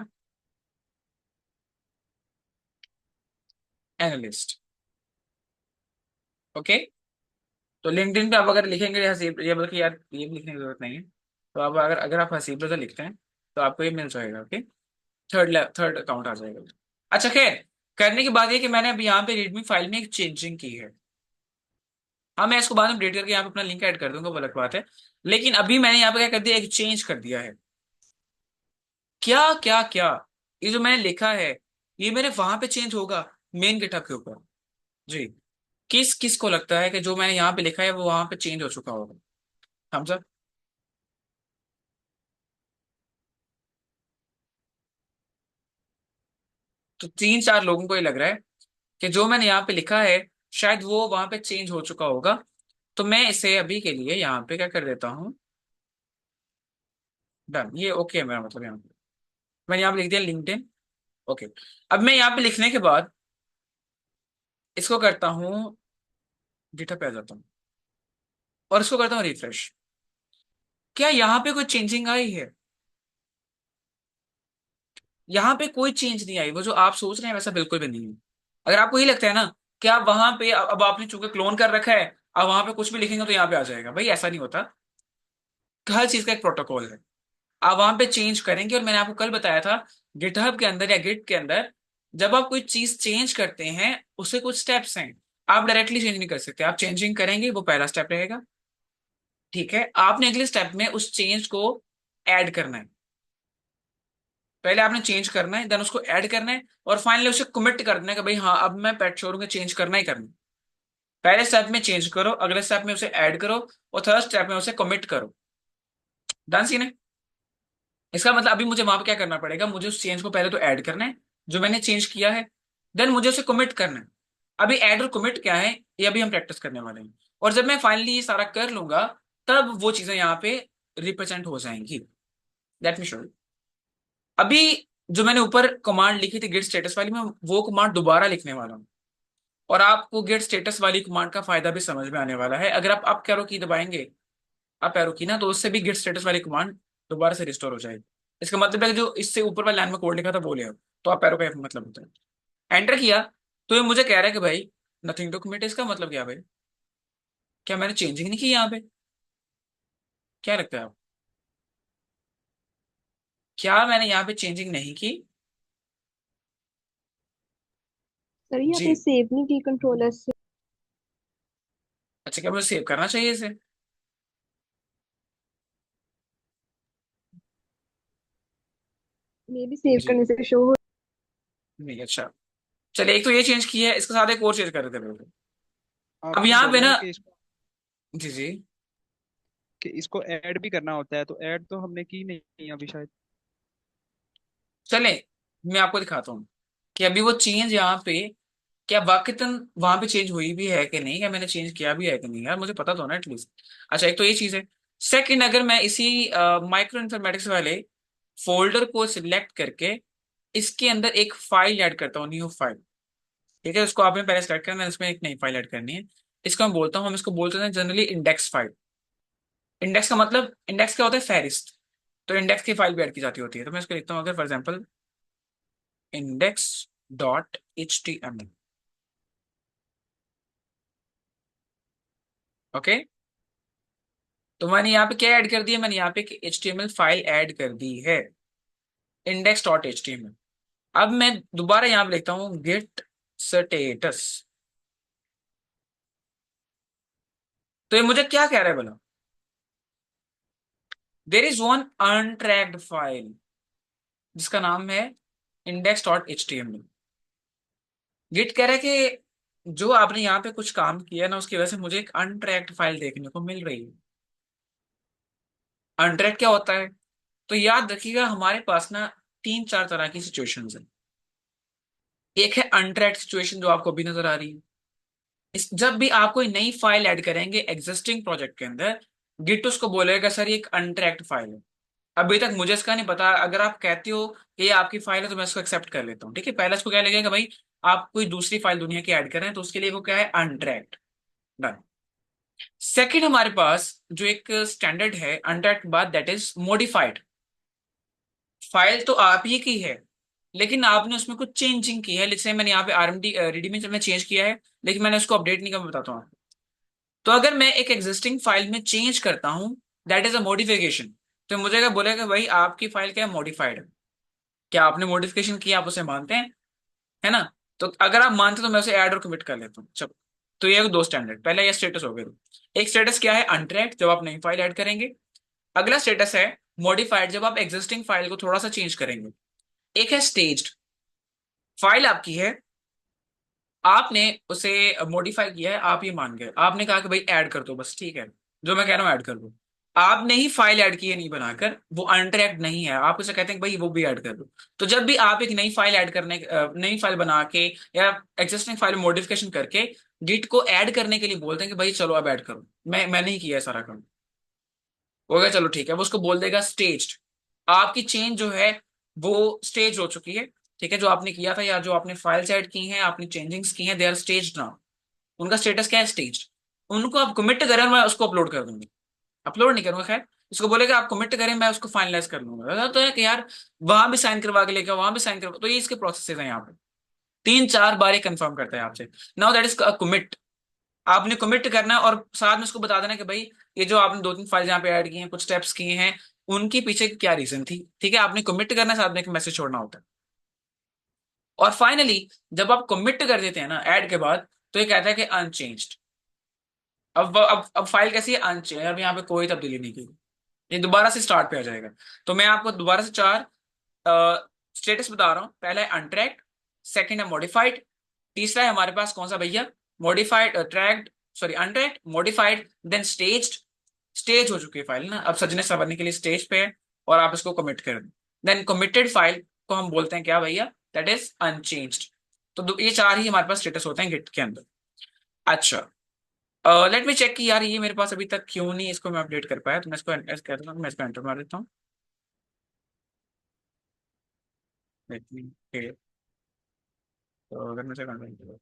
एनालिस्ट। ओके, तो लिंक्डइन पे आप अगर लिखेंगे हसीब, ये बल्कि यार ये भी लिखने की जरूरत नहीं है, तो आप अगर अगर आप हसीब रजा लिखते हैं तो आपको ये मिल जाएगा। ओके, थर्ड अकाउंट आ जाएगा। अच्छा खैर, करने की बात ये कि मैंने अभी यहाँ पे रीडमी फाइल में एक चेंजिंग की है। हाँ, मैं इसको बाद में अपडेट करके यहाँ पे अपना लिंक ऐड कर दूंगा, वो अलग बात है। लेकिन अभी मैंने यहाँ पे क्या कर दिया, एक चेंज कर दिया है। क्या क्या क्या, ये जो मैंने लिखा है ये मेरे वहां पे चेंज होगा, मेन गिटहब के ऊपर। जी, किस किस को लगता है कि जो मैंने यहाँ पे लिखा है वो वहां पे चेंज हो चुका होगा। समझा। तो तीन चार लोगों को ये लग रहा है कि जो मैंने यहाँ पे लिखा है शायद वो वहां पे चेंज हो चुका होगा। तो मैं इसे अभी के लिए यहाँ पे क्या कर देता हूँ, डन, ये ओके है मेरा मतलब। यहाँ पे मैंने यहाँ पे लिख दिया लिंक्डइन। ओके, अब मैं यहाँ पे लिखने के बाद इसको करता हूँ, गिटहब पे आ जाता हूँ और इसको करता हूँ रिफ्रेश। क्या यहाँ पे कोई चेंजिंग आई है? यहाँ पे कोई चेंज नहीं आई, वो जो आप सोच रहे हैं वैसा बिल्कुल भी नहीं है। अगर आपको ये लगता है ना कि आप वहां पे अब आपने चूंकि क्लोन कर रखा है, अब वहां पे कुछ भी लिखेंगे तो यहाँ पे आ जाएगा, भाई ऐसा नहीं होता। हर चीज का एक प्रोटोकॉल है। आप वहां पे चेंज करेंगे, और मैंने आपको कल बताया था गिटहब के अंदर या गिट के अंदर, जब आप कोई चीज चेंज करते हैं उससे कुछ स्टेप्स हैं। आप डायरेक्टली चेंज नहीं कर सकते, आप चेंजिंग करेंगे, वो पहला स्टेप रहेगा। ठीक है, आपने अगले स्टेप में उस चेंज को ऐड करना है। पहले आपने चेंज करना है, देन उसको ऐड करना है, और फाइनली उसे कमिट कर देना है कि भाई हाँ अब मैं पेट श्योर हूँ कि चेंज करना ही करना है। पहले स्टेप में चेंज करो, अगले स्टेप में उसे ऐड करो, और थर्ड स्टेप में उसे कमिट करो। डन सीन है। इसका मतलब अभी मुझे वहां पे क्या करना पड़ेगा, मुझे उस चेंज को पहले तो ऐड करना है जो मैंने चेंज किया है, देन मुझे उसे कमिट करना है। अभी ऐड और कमिट क्या है, ये अभी हम प्रैक्टिस करने वाले हैं। और जब मैं फाइनली ये सारा कर लूंगा, तब वो चीजें यहाँ पे रिप्रेजेंट हो जाएंगी। Let me show. अभी जो मैंने ऊपर कमांड लिखी थी गेट स्टेटस वाली, मैं वो कमांड दोबारा लिखने वाला हूँ। और आपको गेट स्टेटस वाली कमांड का फायदा भी समझ में आने वाला है। अगर आप अप एरो की दबाएंगे, अप एरो की ना, तो उससे भी गेट स्टेटस वाली कमांड दोबारा से रिस्टोर हो जाएगी। इसका मतलब है कि जो इससे ऊपर वाले लाइन में कोड लिखा था वो ले आओ, तो अप एरो का मतलब होता है। एंटर किया तो ये मुझे कह रहा है कि भाई नथिंग टू कमिट इसका मतलब क्या भाई? क्या मैंने चेंजिंग नहीं की यहाँ पे? क्या लगता है आप? क्या मैंने यहाँ पे चेंजिंग नहीं की? सर ये आपने जी। सेव नहीं की कंट्रोलर से। अच्छा, क्या मुझे सेव करना चाहिए इसे? मे भी सेव जी। करने से शो हो। नहीं, अच्छा। चलिए, एक तो ये चेंज किया है, इसके साथ एक और चेंज कर देते हैं बिल्कुल। अब हाँ यहाँ पे बोला ना। ना जी जी। कि इसको ऐड भी करना होता है, तो ऐड तो हमने की नहीं अभी शायद। चले, मैं आपको दिखाता हूँ कि अभी वो चेंज यहाँ पे क्या वाकईतन वहां पे चेंज हुई भी है कि नहीं, या मैंने चेंज किया भी है कि नहीं, यार मुझे पता तो ना एटलीस्ट। अच्छा, एक तो ये चीज है। सेकंड, अगर मैं इसी माइक्रो इन्फॉर्मेटिक्स वाले फोल्डर को सिलेक्ट करके इसके अंदर एक फाइल ऐड करता हूँ, न्यू फाइल। ठीक है, उसको आपने पहले सेलेक्ट करना है, इसमें एक नई फाइल ऐड करनी है। इसको मैं बोलता हूँ, हम इसको बोलते हैं जनरली इंडेक्स फाइल। इंडेक्स का मतलब, इंडेक्स क्या होता है? फहरिस्त। तो इंडेक्स की फाइल भी ऐड की जाती होती है, तो मैं इसको लिखता हूँ अगर for example index dot H T M L. Okay. तो मैंने यहाँ पे क्या ऐड कर दिया? मैंने यहाँ पे H T M L file add कर दी है, index dot H T M L. अब मैं दोबारा यहाँ पे लिखता हूँ गेट स्टेटस। तो ये मुझे क्या कह रहा है बोला? There is one untracked file जिसका नाम है index dot H T M L. गिट कह रहा है कि जो आपने यहाँ पे कुछ काम किया ना, उसकी वजह से मुझे एक अनट्रैक्ड फाइल देखने को मिल रही है। अनट्रैक्ड क्या होता है? तो याद रखिएगा, हमारे पास ना तीन चार तरह की सिचुएशंस है। एक है अनट्रैक्ड सिचुएशन जो आपको अभी नजर आ रही है। जब भी आप कोई नई फाइल ऐड करेंगे एग्जिस्टिंग प्रोजेक्ट के अंदर, गिट उसको बोलेगा सर ये एक अनट्रैक्ड फाइल है। अभी तक मुझे इसका नहीं पता, अगर आप कहते हो कि ये आपकी फाइल है तो मैं इसको एक्सेप्ट कर लेता हूँ। ठीक है, पहले इसको क्या लगेगा भाई, आप कोई दूसरी फाइल दुनिया की ऐड कर रहे हैं, तो उसके लिए वो क्या है? अनट्रैक्ड। डन। सेकंड, हमारे पास जो एक स्टैंडर्ड है अनट्रैक्ड के बाद, दैट इज मॉडिफाइड। फाइल तो आप ही की है, लेकिन आपने उसमें कुछ चेंजिंग की है। जैसे मैंने यहाँ पे आरएमडी रेडी में मैंने चेंज किया है, लेकिन मैंने उसको अपडेट नहीं किया, मैं बताता हूँ आपको। तो अगर मैं एक एग्जिस्टिंग फाइल में चेंज करता हूँ, दैट इज अ मॉडिफिकेशन। तो मुझे क्या बोलेगा भाई, आपकी फाइल क्या है? मॉडिफाइड है। क्या आपने मॉडिफिकेशन किया, आप उसे मानते हैं? है ना? तो अगर आप मानते हैं तो मैं उसे ऐड और कमिट कर लेता हूँ। चलो, तो ये दो स्टैंडर्ड, पहला ये स्टेटस हो गया। एक स्टेटस क्या है? अनट्रैक्ड, जब आप नई फाइल ऐड करेंगे। अगला स्टेटस है मॉडिफाइड, जब आप एग्जिस्टिंग फाइल को थोड़ा सा चेंज करेंगे। एक है स्टेज्ड, फाइल आपकी है, आपने उसे मॉडिफाई किया है, आप ये मान गए, आपने कहा कि भाई ऐड कर दो, बस ठीक है, जो मैं कह रहा हूँ ऐड कर दो। आपने ही फाइल ऐड की है, नहीं बनाकर, वो अनट्रैक्ड नहीं है, आप उसे कहते हैं कि भाई वो भी ऐड कर दो। तो जब भी आप एक नई फाइल ऐड करने नई फाइल बना के या एग्जिस्टिंग फाइल मॉडिफिकेशन करके गिट को ऐड करने के लिए बोलते हैं कि भाई चलो अब ऐड करो, मैंने ही किया है सारा काम, हो गया, चलो ठीक है, वो उसको बोल देगा स्टेज्ड। आपकी चेंज जो है वो स्टेज हो चुकी है। ठीक है, जो आपने किया था या जो आपने फाइल्स ऐड की हैं, आपने चेंजिंग्स की हैं, दे आर स्टेज्ड नाउ। उनका स्टेटस क्या है? स्टेज्ड। उनको आप कमिट करें और मैं उसको अपलोड कर दूंगी। अपलोड नहीं करूंगा, खैर इसको बोलेगा आप कमिट करें, मैं उसको फाइनलाइज कर लूंगा। तो है कि यार वहां भी साइन करवा के लेके वहां भी साइन करवा, तो ये इसके प्रोसेस हैं यहाँ पे। तीन चार बार ये कंफर्म करता है आपसे। Now that is commit. आपने कमिट करना है और साथ में उसको बता देना कि भाई ये जो आपने दो तीन फाइल यहाँ पे ऐड की हैं, कुछ स्टेप्स किए हैं, उनके पीछे क्या रीजन थी। ठीक है, आपने कमिट करना है, साथ में एक मैसेज छोड़ना होता है। और फाइनली जब आप कमिट कर देते हैं ना ऐड के बाद, तो ये कहता है कि अनचेंज्ड। अब फाइल कैसी है? अनचेंज। अब यहाँ पे कोई तब्दीली नहीं की, ये दोबारा से स्टार्ट पे आ जाएगा। तो मैं आपको दोबारा से चार स्टेटस बता रहा हूँ। पहला है अनट्रैक्ड, सेकंड है मॉडिफाइड, तीसरा है हमारे पास कौन सा भैया? Modified, tracked, sorry untracked, modified, then staged. Stage हो चुकी है फाइल ना, अब सजने संवरने के लिए स्टेज पे है, और आप इसको कमिट कर दें। देन कमिटेड फाइल को हम बोलते हैं क्या भैया? That is unchanged. तो ये चार ही हमारे पास स्टेटस होते हैं गिट के अंदर। अच्छा, लेट मी चेक कि यार ये मेरे पास अभी तक क्यों नहीं इसको मैं अपडेट कर पाया, तो मैं इसको कहता हूँ, मैं इसको एंटर मार देता हूँ। लेट मी, तो अगर मैं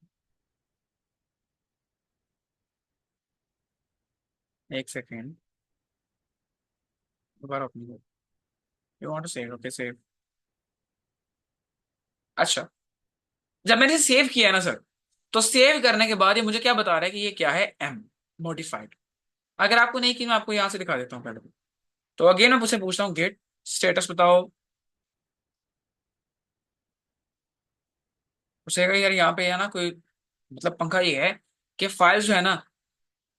एक सेकेंड, दोबारा open, you want to save, okay save. अच्छा, जब मैंने सेव किया ना सर, तो सेव करने के बाद ये मुझे क्या बता रहा है कि ये क्या है, एम, मॉडिफाइड। अगर आपको नहीं की, मैं आपको यहां से दिखा देता हूँ पहले। तो अगेन मैं मुझसे पूछता हूँ गेट स्टेटस बताओ। उसे कहा, यार यहाँ पे है ना कोई, मतलब पंखा ये है कि फाइल जो है ना,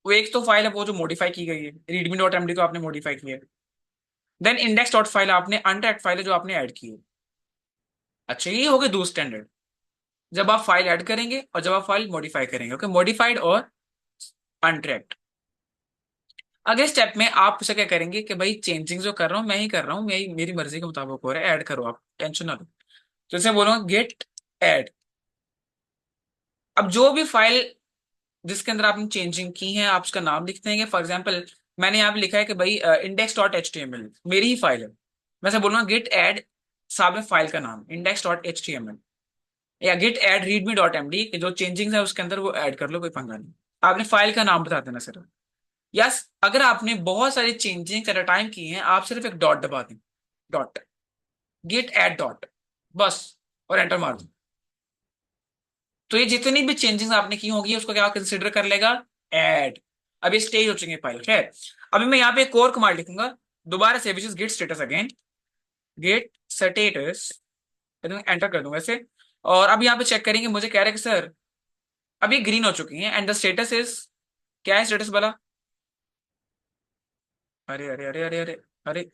वो एक तो फाइल है वो जो मॉडिफाई की गई है, रीडमी डॉट एमडी तो आपने मॉडिफाई किया है। देन इंडेक्स डॉट फाइल आपने अनट्रैक्ड फाइल है जो आपने ऐड की है। अच्छा, ये हो गए दो स्टैंडर्ड, जब आप फाइल ऐड करेंगे और जब आप फाइल मॉडिफाई करेंगे। ओके, मॉडिफाइड और अनट्रैक्ड। अगले स्टेप में आप उसे क्या करेंगे कि भाई चेंजिंग जो कर रहा हूँ मैं ही कर रहा हूँ, मेरी मर्जी के मुताबिक हो रहा है, ऐड करो, आप टेंशन ना लो। तो इसे बोलूंगा गेट ऐड। अब जो भी फाइल जिसके अंदर आपने चेंजिंग की है, आप उसका नाम लिखते हैं। फॉर एग्जाम्पल मैंने यहाँ पे लिखा है कि भाई index dot H T M L मेरी ही फाइल है, मैं से बोलूंगा गेट ऐड साहब में फाइल का नाम index dot H T M L, या git add readme dot M D, जो चेंजिंग है उसके अंदर वो ऐड कर लो, कोई पंगा नहीं। आपने फाइल का नाम बता देना सिर्फ। यस, अगर आपने बहुत सारी चेंजिंग एट अ टाइम की हैं, आप सिर्फ एक डॉट दबा दें, डॉट, गेट ऐड डॉट, बस, और एंटर मार दो। तो ये जितनी भी चेंजेस आपने की होगी उसको क्या कंसिडर कर लेगा, ऐड। अब ये स्टेज हो चुके फाइल, खैर। अभी मैं यहाँ पे एक और कमांड लिखूंगा दोबारा से, which is git status again, git status, enter कर दूंगा ऐसे। और अब यहाँ पे चेक करेंगे, मुझे कह रहा है कि सर अभी ग्रीन हो चुकी है एंड द स्टेटस इज, क्या है स्टेटस वाला, अरे अरे अरे अरे अरे अरे,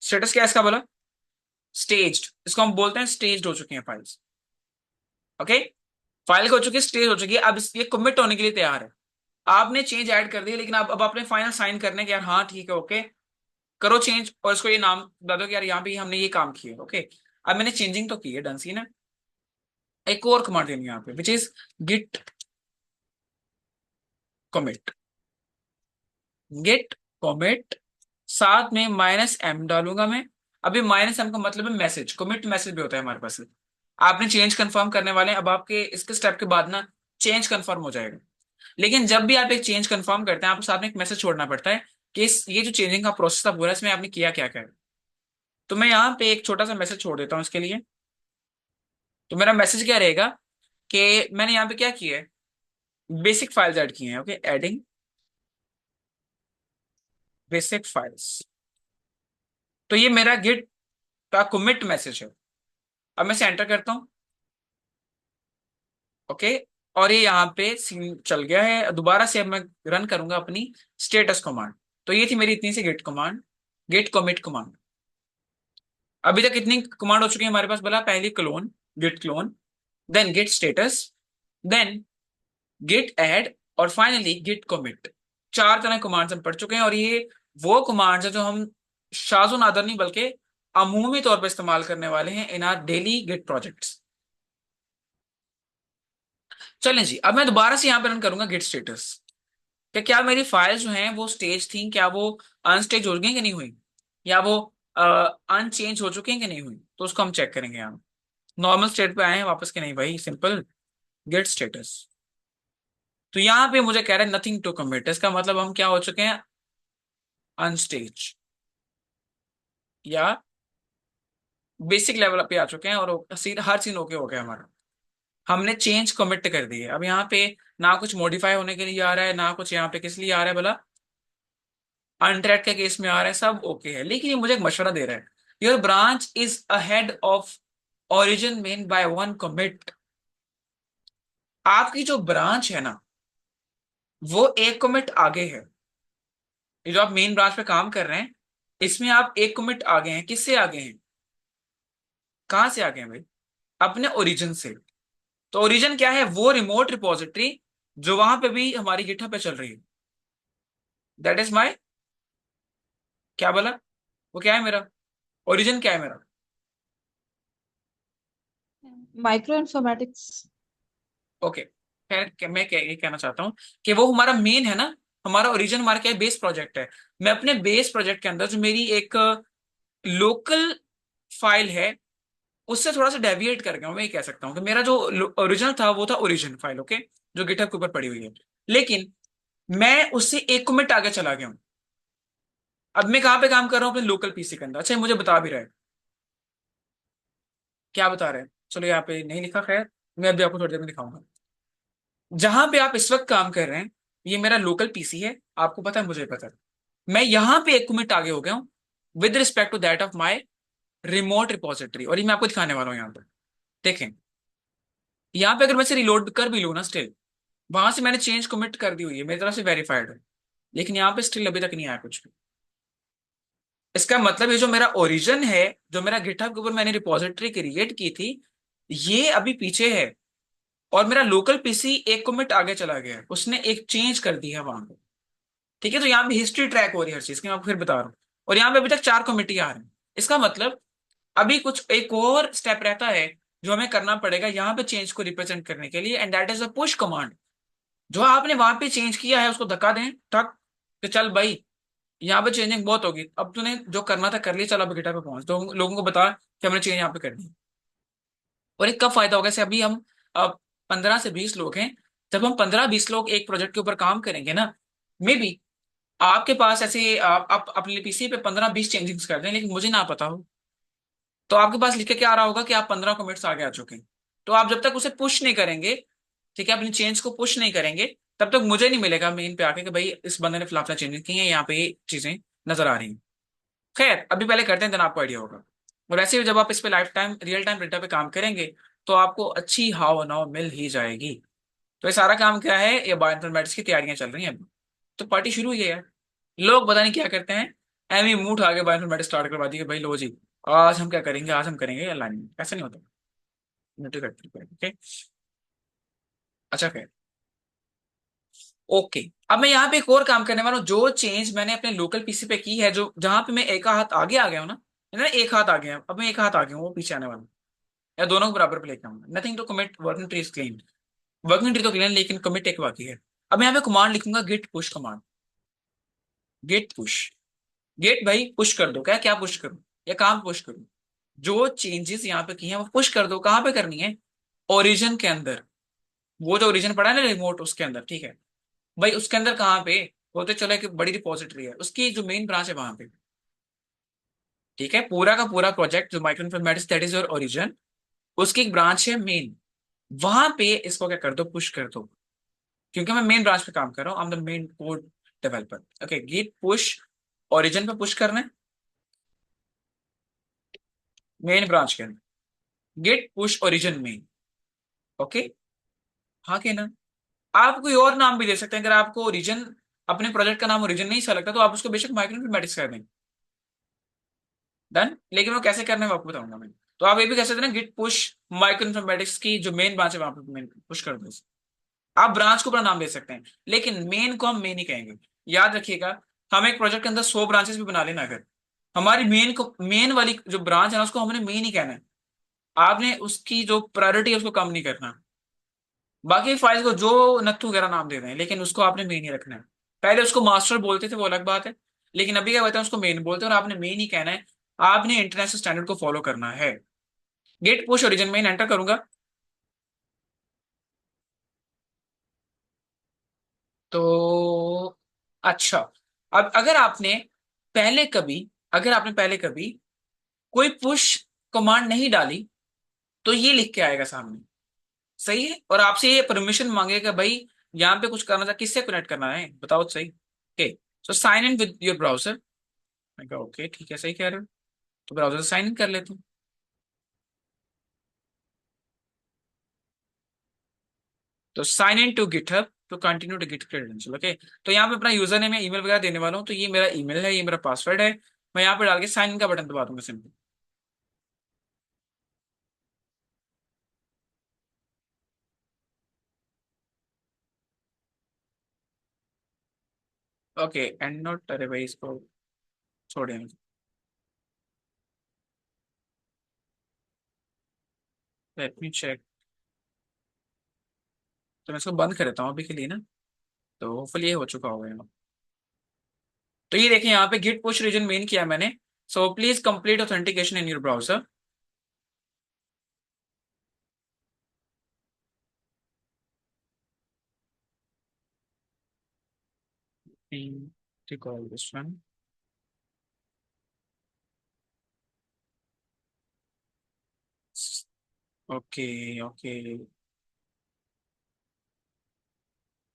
स्टेटस क्या है इसका बोला, स्टेज्ड, इसको हम बोलते हैं स्टेज्ड हो चुकी हैं फाइल्स। ओके, फाइल हो चुकी है, स्टेज हो चुकी है, अब ये कमिट होने के लिए तैयार है। आपने चेंज ऐड कर दिया, लेकिन अब आपने फाइनल साइन करने के, यार हाँ ठीक है ओके, करो चेंज, और इसको ये नाम बता दो कि यार यहाँ पे हमने ये काम किया, ओके। अब मैंने चेंजिंग तो की है, डन सी ना। एक और कमांड देनी है यहाँ पे, which is git commit, git commit, साथ में माइनस एम डालूंगा मैं। अभी माइनस एम का मतलब है मैसेज, कमिट मैसेज भी होता है हमारे पास। आपने चेंज कंफर्म करने वाले हैं, अब आपके इसके स्टेप के बाद ना चेंज कंफर्म हो जाएगा। लेकिन जब भी आप एक चेंज कंफर्म करते हैं, आपको साथ में एक मैसेज छोड़ना पड़ता है कि ये जो चेंजिंग का प्रोसेस था पूरा, इसमें आपने किया क्या क्या है। तो मैं यहाँ पे एक छोटा सा मैसेज छोड़ देता हूँ इसके लिए। तो मेरा मैसेज क्या रहेगा कि मैंने यहाँ पे क्या किया है, बेसिक फाइल्स ऐड की हैं, ओके, एडिंग बेसिक फाइल्स। तो ये मेरा गिट का कमिट मैसेज है। अब मैं इसे एंटर करता हूँ, ओके, और ये यहाँ पे सीन चल गया है। दोबारा से अब मैं रन करूंगा अपनी स्टेटस कमांड। तो ये थी मेरी इतनी सी git command, git commit command. अभी तक कितनी कमांड हो चुकी है हमारे पास, बोला पहली clone, git clone, then git status, then git add, और फाइनली गेट कमिट। चार तरह कमांड्स हम पढ़ चुके हैं, और ये वो कमांड्स है जो हम शाजो नादर नहीं बल्कि अमूमी तौर पर इस्तेमाल करने वाले हैं in our daily git projects. चलें जी, अब मैं दोबारा से यहाँ पे रन करूंगा गेट स्टेटस, कि क्या मेरी फाइल्स जो हैं वो स्टेज थी, क्या वो अनस्टेज हो गई कि नहीं हुई, या वो अनचेंज हो चुकी हैं कि नहीं हुई। तो उसको हम चेक करेंगे यहाँ, नॉर्मल स्टेट पे आए हैं वापस के नहीं भाई, सिंपल गेट स्टेटस। तो यहाँ पे मुझे कह रहा है नथिंग टू कमिट, इसका मतलब हम क्या हो चुके हैं, अनस्टेज, या बेसिक लेवल पे आ चुके हैं, और हर चीज ओके हो गया हमारा। हमने चेंज कमिट कर दी है। अब यहाँ पे ना कुछ मॉडिफाई होने के लिए आ रहा है, ना कुछ यहाँ पे किस लिए आ रहा है बोला, अनट्रैक्ट के केस में आ रहा है, सब ओके है। लेकिन ये मुझे एक मशवरा दे रहा है, your branch is ahead of origin main by one commit. आपकी जो ब्रांच है ना, वो एक कमिट आगे है। ये जो आप मेन ब्रांच पे काम कर रहे हैं, इसमें आप एक कमिट आगे हैं। किससे आगे हैं, कहां से आगे हैं भाई, अपने ओरिजिन से। तो ओरिजिन क्या है, वो रिमोट रिपोजिटरी जो वहां पे भी हमारी गिटहब पे चल रही है, दैट इज माई, क्या बोला, वो क्या है मेरा ओरिजिन, क्या है मेरा। Micro informatics. ओके, खैर मैं ये कहना चाहता हूँ कि वो हमारा मेन है ना, हमारा ओरिजिन हमारा क्या है, बेस प्रोजेक्ट है। मैं अपने बेस प्रोजेक्ट के अंदर जो मेरी एक लोकल फाइल है, उससे थोड़ा सा डेविएट कर गया हूं। मैं ये कह सकता हूँ कि मेरा जो ओरिजिनल था वो था ओरिजिन फाइल, ओके, जो गिटहब के ऊपर पड़ी हुई है। लेकिन मैं उससे एक कमिट आगे चला गया हूँ। अब मैं कहाँ पे काम कर रहा हूँ, अपने लोकल पीसी के अंदर। अच्छा, ये मुझे बता भी रहा है, क्या बता रहा है, चलो यहाँ पे नहीं लिखा, खैर मैं अभी आपको थोड़ी देर में दिखाऊंगा। जहां पे आप इस वक्त काम कर रहे हैं, ये मेरा लोकल पीसी है, आपको पता है, मुझे पता है। मैं यहाँ पे एक कमिट आगे हो गया हूँ with respect to that of my remote repository, और ये मैं आपको दिखाने वाला हूँ यहाँ पे। देखें, यहाँ पे अगर मैं से रिलोड कर भी लूँ ना, स्टिल वहां से मैंने चेंज कमिट कर दी हुई है, मेरी तरफ से वेरीफाइड है, लेकिन यहाँ पे स्टिल अभी तक नहीं आया कुछ भी। इसका मतलब ये जो मेरा ओरिजिन है, जो मेरा गिटहब के ऊपर मैंने रिपोजिटरी क्रिएट की थी, ये अभी पीछे है, और मेरा लोकल पीसी एक कमिट आगे चला गया है, उसने एक चेंज कर दी है वहां पे। ठीक है, तो यहाँ पे हिस्ट्री ट्रैक हो रही है हर चीज की, मैं आपको फिर बता रहा हूँ। और यहाँ पे अभी तक 4 कमिटी आ रहे हैं। इसका मतलब अभी कुछ एक और स्टेप रहता है जो हमें करना पड़ेगा यहाँ पे चेंज को रिप्रेजेंट करने के लिए, and that is a push command. जो आपने वहां पे चेंज किया है उसको धक्का दें, ठक, तो चल भाई, यहाँ पे चेंजिंग बहुत होगी, अब तूने जो करना था कर लिया, चल अब गिटार पे पहुंच, तो लोगों को बता कि हमने चेंज यहाँ पे कर दी। और एक कब फायदा होगा, जैसे अभी हम अब 15 से 20 लोग हैं, जब हम 15-20 लोग एक प्रोजेक्ट के ऊपर काम करेंगे ना, मे बी आपके पास ऐसे आप अपने पीसी पे 15-20 चेंजिंग्स कर दें, लेकिन मुझे ना पता हो, तो आपके पास लिख के क्या आ रहा होगा कि आप 15 कमिट्स आगे आ चुके हैं। तो आप जब तक उसे पुश नहीं करेंगे, ठीक है, अपनी चेंज को पुश नहीं करेंगे, तब तक मुझे नहीं मिलेगा मेन पे आके कि भाई इस बंदे ने फिलहाल चेंजेस की हैं, यहाँ पे ये चीजें नजर आ रही हैं। खैर अभी पहले करते हैं, देन आपको आइडिया होगा। और वैसे भी जब आप इस पे life time real time printer पे काम करेंगे, तो आपको अच्छी हाव नाव मिल ही जाएगी। तो ये सारा काम क्या है, ये बायोइन्फॉर्मेटिक्स की तैयारियां चल रही हैं अभी। तो पार्टी शुरू हुई है यार। लोग पता नहीं क्या करते हैं, एम ही मुंह उठा के बायोइन्फॉर्मेटिक्स स्टार्ट करवा दी कि भाई लो जी, आज हम क्या करेंगे, आज हम करेंगे अलाइनमेंट। ऐसा नहीं होता, यूनिटी फैक्ट्री पे, ओके। अच्छा खैर, ओके। अब मैं यहाँ पे एक और काम करने वाला हूँ, जो चेंज मैंने अपने लोकल पीसी पे की है, जो जहां पे मैं एक हाथ आगे आ गया हूँ ना, एक हाथ आ गया, अब मैं एक हाथ आ गया हूँ, वो पीछे आने वाला हूँ, या दोनों को बराबर पे लेके आऊंगा। Nothing to commit, working tree is clean. Working tree तो क्लीन, लेकिन कमिट एक बाकी है। अब मैं यहाँ पे कमांड लिखूंगा, git push command. Git push, git भाई पुश कर दो, क्या क्या पुश करूं, या काम पुश करूं। जो चेंजेस यहाँ पे किए हैं वो पुश कर दो, कहाँ पे करनी है, ओरिजिन के अंदर। वो जो ओरिजिन पड़ा है ना रिमोट, उसके अंदर, ठीक है भाई, उसके अंदर कहाँ पे, बोलते चलो एक बड़ी रिपोजिटरी है, उसकी जो मेन ब्रांच है वहां पे, ठीक है, पूरा का पूरा प्रोजेक्ट जो micro informatics that is your origin, उसकी एक ब्रांच है मेन, वहां पे इसको क्या कर दो, पुश कर दो। क्योंकि मैं मेन ब्रांच पे काम कर रहा हूँ, I am the main code developer, okay. Git push origin पे पुश करना है, मेन ब्रांच के अंदर, git push origin main, okay. हाँ के ना, आप कोई और नाम भी दे सकते हैं, अगर आपको ओरिजिन, अपने प्रोजेक्ट का नाम ओरिजिन नहीं अच्छा लगता, तो आप उसको बेशक माइक्रो इन्फॉर्मेटिक्स कर दें, डन। लेकिन वो कैसे करना है वो आपको बताऊंगा मैं। तो आप ये भी कह सकते हैं ना, गिट पुश माइक्रो इन्फॉर्मेटिक्स की जो मेन ब्रांच है वहां पे पुश कर दो। आप ब्रांच को अपना नाम दे सकते हैं, लेकिन मेन को हम मेन ही कहेंगे। याद रखिएगा, हम एक प्रोजेक्ट के अंदर 100 ब्रांचेस भी बना लेना, अगर हमारी मेन को, मेन वाली जो ब्रांच है ना, उसको हमने मेन ही कहना है। आपने उसकी जो प्रायोरिटी है उसको कम नहीं करना। बाकी फाइल्स को जो नथु वगैरह नाम दे दें, लेकिन उसको आपने मेन ही रखना है। पहले उसको मास्टर बोलते थे, वो अलग बात है, लेकिन अभी क्या कहते हैं, उसको मेन बोलते हैं, और आपने मेन ही कहना है। आपने इंटरनेशनल स्टैंडर्ड को फॉलो करना है। Git push origin main enter करूंगा, तो अच्छा। अब अगर आपने पहले कभी कोई पुश कमांड नहीं डाली, तो ये लिख के आएगा सामने, सही है, और आपसे ये परमिशन मांगेगा, भाई यहाँ पे कुछ करना था, किससे कनेक्ट करना है बताओ तो सही, okay. So sign in with your browser. मैं कहा ओके ठीक है, सही कह रहे हो, तो ब्राउजर से साइन इन कर लेते हैं। तो sign in to GitHub to continue to git credential, okay. तो यहाँ पे अपना यूजर नेम या ईमेल वगैरह देने वाला हूँ, तो ये मेरा ईमेल है, ये मेरा पासवर्ड है। मैं यहाँ पे डाल के साइन इन का बटन दबा दूंगा सिंपल। ओके, एंड नोट, अरे भाई इसको छोड़िए, लेट मी चेक। तो मैं इसको बंद कर देता हूँ अभी के लिए ना, तो होपफुली ये हो चुका होगा यहाँ। तो ये देखिए, यहाँ पे गिट पुश रीजन मेन किया मैंने। So please complete authentication in your browser. Recall this one. Okay okay,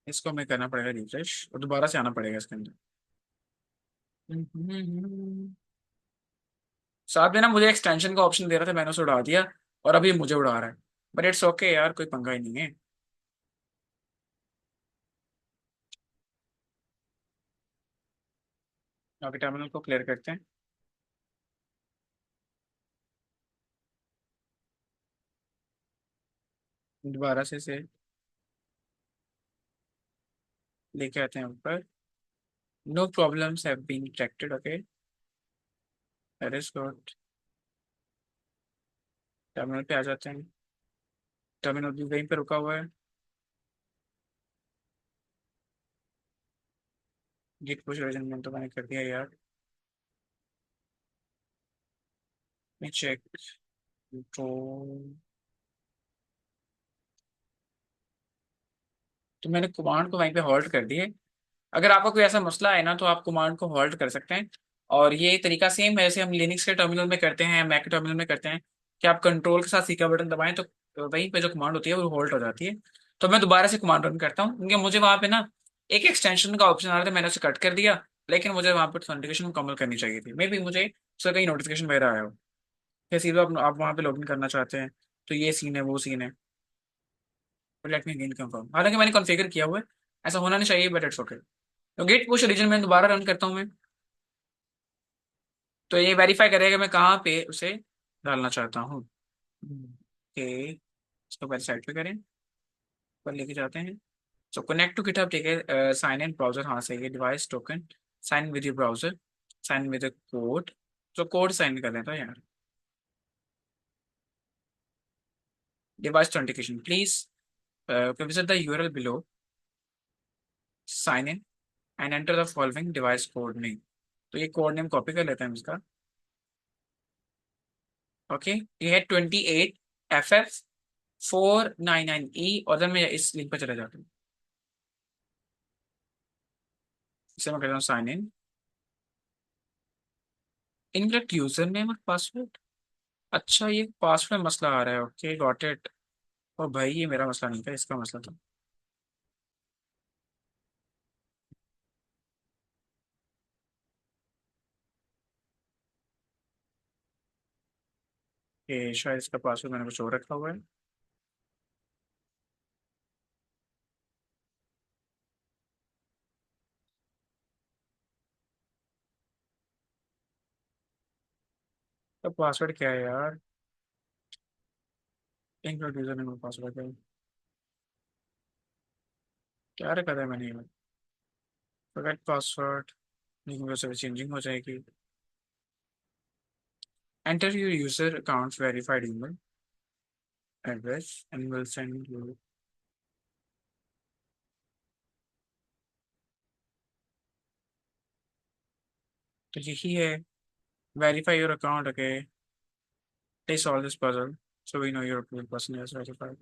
इसको हमें करना पड़ेगा रिफ्रेश और दोबारा से आना पड़ेगा इसके अंदर। साथ में ना मुझे एक्सटेंशन का ऑप्शन दे रहा था, मैंने उसे उड़ा दिया और अभी मुझे उड़ा रहा है। बट इट्स ओके यार, कोई पंगा ही नहीं है। आगे टर्मिनल को क्लियर करते हैं। दोबारा से इसे लेके आते हैं ऊपर। No problems have been detected, okay, that is good. Terminal पे आ जाते हैं। टर्मिनल भी वहीं पे रुका हुआ है। गिट पुश रीजन तो मैंने कर दिया यार। मैं चेक तो मैंने कमांड को वहीं पे हॉल्ट कर दिए। अगर आपका कोई ऐसा मसला है ना तो आप कमांड को हॉल्ट कर सकते हैं। और ये तरीका सेम है जैसे हम लिनक्स के टर्मिनल में करते हैं, मैक के टर्मिनल में करते हैं, कि आप कंट्रोल के साथ सी का बटन दबाएं तो वहीं पे जो कमांड होती है वो होल्ड हो जाती है। तो मैं दोबारा से कमांड रन करता हूँ क्योंकि मुझे वहां पे ना एक एक्सटेंशन का ऑप्शन आ रहा था, मैंने उसे कट कर दिया। लेकिन मुझे वहां पर ऑथेंटिकेशन मुकम्मल करनी चाहिए थी, मे बी मुझे उसका कहीं नोटिफिकेशन वगैरह आया हो। या सीधे आप वहां पे लॉगिन करना चाहते हैं तो ये सीन है वो सीन है। लेट मी गेन कंफर्म, हालांकि मैंने कॉन्फ़िगर किया हुआ है, ऐसा होना नहीं चाहिए बट इट्स ओके। तो गेट पुश रीजन में दोबारा रन करता हूँ मैं। तो ये वेरीफाई करेगा मैं कहाँ पे उसे डालना चाहता हूँ। ओके, इसको पहले साइड पे करें, पर लेके जाते हैं। सो कनेक्ट टू गिटहब, ठीक है, साइन इन ब्राउजर, हाँ सही है, device token, sign with your browser, sign with code. तो कोड साइन कर देता यार। Device authentication please visit the URL below, sign in and enter the following device code name. तो ये कोड नेम कॉपी कर लेते हैं इसका। ओके, ये है 28FF499E, और then मैं इस लिंक पर चले जाता हूँ। इसे मैं करता हूँ sign in. Incorrect user name और पासवर्ड। अच्छा, ये पासवर्ड मसला आ रहा है, ओके गॉट इट। और भाई ये मेरा मसला नहीं था, इसका मसला था। ये शायद इसका पासवर्ड मैंने कुछ और रखा हुआ है। तो पासवर्ड क्या है यार? इनकरेक्ट यूजर नेम और पासवर्ड क्या रखा था मैंने ये? फॉरगेट पासवर्ड, लेकिन वैसे चेंजिंग हो जाएगी। Enter your user account verified email address and will send you. तो यही है, verify your account, okay, please solve this puzzle so we know your real person is verified।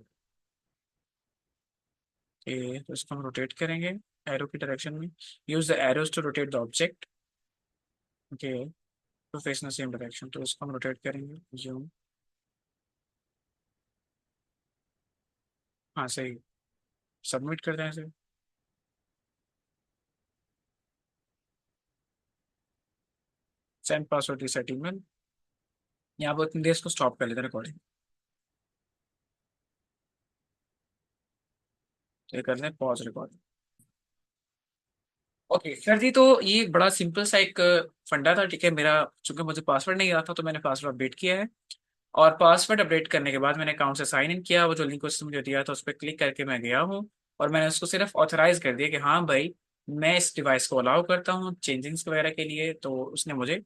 okay, तो इसको हम रोटेट करेंगे एरो की डायरेक्शन में। Use the arrows to rotate the object, okay, to face in the same direction. तो इसको हम rotate करेंगे जूम। हाँ सही, सबमिट कर दें इसे। Send password reset email. यहाँ पर उतनी देर इसको स्टॉप कर लेते हैं रिकॉर्डिंग। ये कर लें पॉज रिकॉर्डिंग। ओके सर जी, तो ये बड़ा सिंपल सा एक फंडा था, ठीक है। मेरा चूंकि मुझे पासवर्ड नहीं आता था तो मैंने पासवर्ड अपडेट किया है। और पासवर्ड अपडेट करने के बाद मैंने अकाउंट से साइन इन किया, वो जो लिंक उसने मुझे दिया था उस पर क्लिक करके मैं गया हूँ। और मैंने उसको सिर्फ ऑथराइज कर दिया कि हाँ भाई, मैं इस डिवाइस को अलाउ करता हूँ चेंजिंग्स वगैरह के लिए, तो उसने मुझे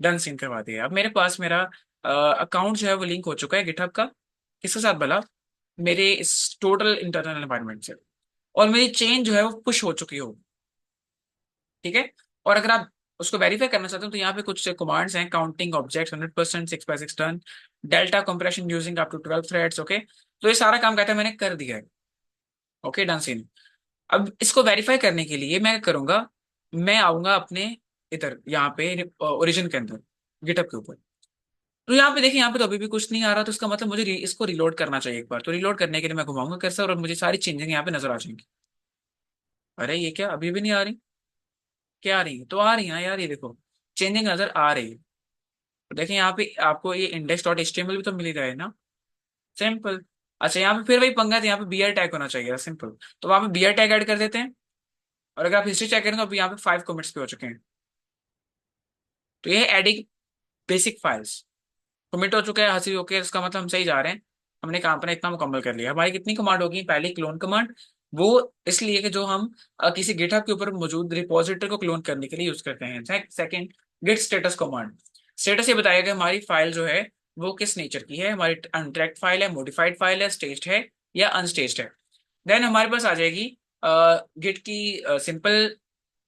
डन सीन करवा दिया। अब मेरे पास मेरा अकाउंट जो है वो लिंक हो चुका है गिटहब का। किसके साथ भला? मेरे इस टोटल इंटरनल एनवायरनमेंट से। और मेरी चेन जो है वो पुश हो चुकी हो, ठीक है। और अगर आप उसको वेरीफाई करना चाहते हो तो यहाँ पे कुछ कमांड्स हैं, counting objects 100%, 6x6 turn, delta compression using up to 12 threads, okay. तो ये सारा काम कहता है मैंने कर दिया है, ओके डन सीन। अब इसको वेरीफाई करने के लिए मैं क्या करूंगा, मैं आऊंगा अपने इधर यहाँ पे ओरिजिन के अंदर गिटहब के ऊपर। तो यहाँ पे देखिए, यहाँ पे तो अभी भी कुछ नहीं आ रहा, तो इसका मतलब मुझे इसको रिलोड करना चाहिए एक बार। तो रिलोड करने के लिए मैं घुमाऊंगा कर्सर और मुझे सारी चेंजिंग यहाँ पे नजर आ जाएंगी। अरे ये क्या, अभी भी नहीं आ रही? क्या आ रही है? तो आ रही है ना यार, ये देखो चेंजिंग नजर आ रही है। तो देखिए यहाँ पे आपको ये इंडेक्स डॉट एचटीएमएल भी तो मिल ही रहा है ना। सिंपल। अच्छा यहाँ पे फिर वही पंगा है, यहाँ पे बीआर टैग होना चाहिए, सिंपल। तो वहां पे बीआर टैग ऐड कर देते हैं। और अगर आप हिस्ट्री चेक करें तो अभी यहाँ पे 5 कमिट्स पे हो चुके हैं। तो ये एडिंग बेसिक फाइल्स कमिट हो चुका है, हासिल होके, इसका मतलब हम सही जा रहे हैं। हमने काम अपना इतना मुकम्मल कर लिया। हमारी कितनी कमांड होगी? पहली क्लोन कमांड, वो इसलिए कि जो हम किसी गिटहब के ऊपर मौजूद रिपोजिटरी को क्लोन करने के लिए यूज करते हैं। Second, git status command. Status ये बताएगा कि हमारी फाइल जो है वो किस नेचर की है, हमारी अनट्रैक्ड फाइल है, मॉडिफाइड फाइल है, स्टेज्ड है या अनस्टेज्ड है। देन हमारे पास आ जाएगी गिट की simple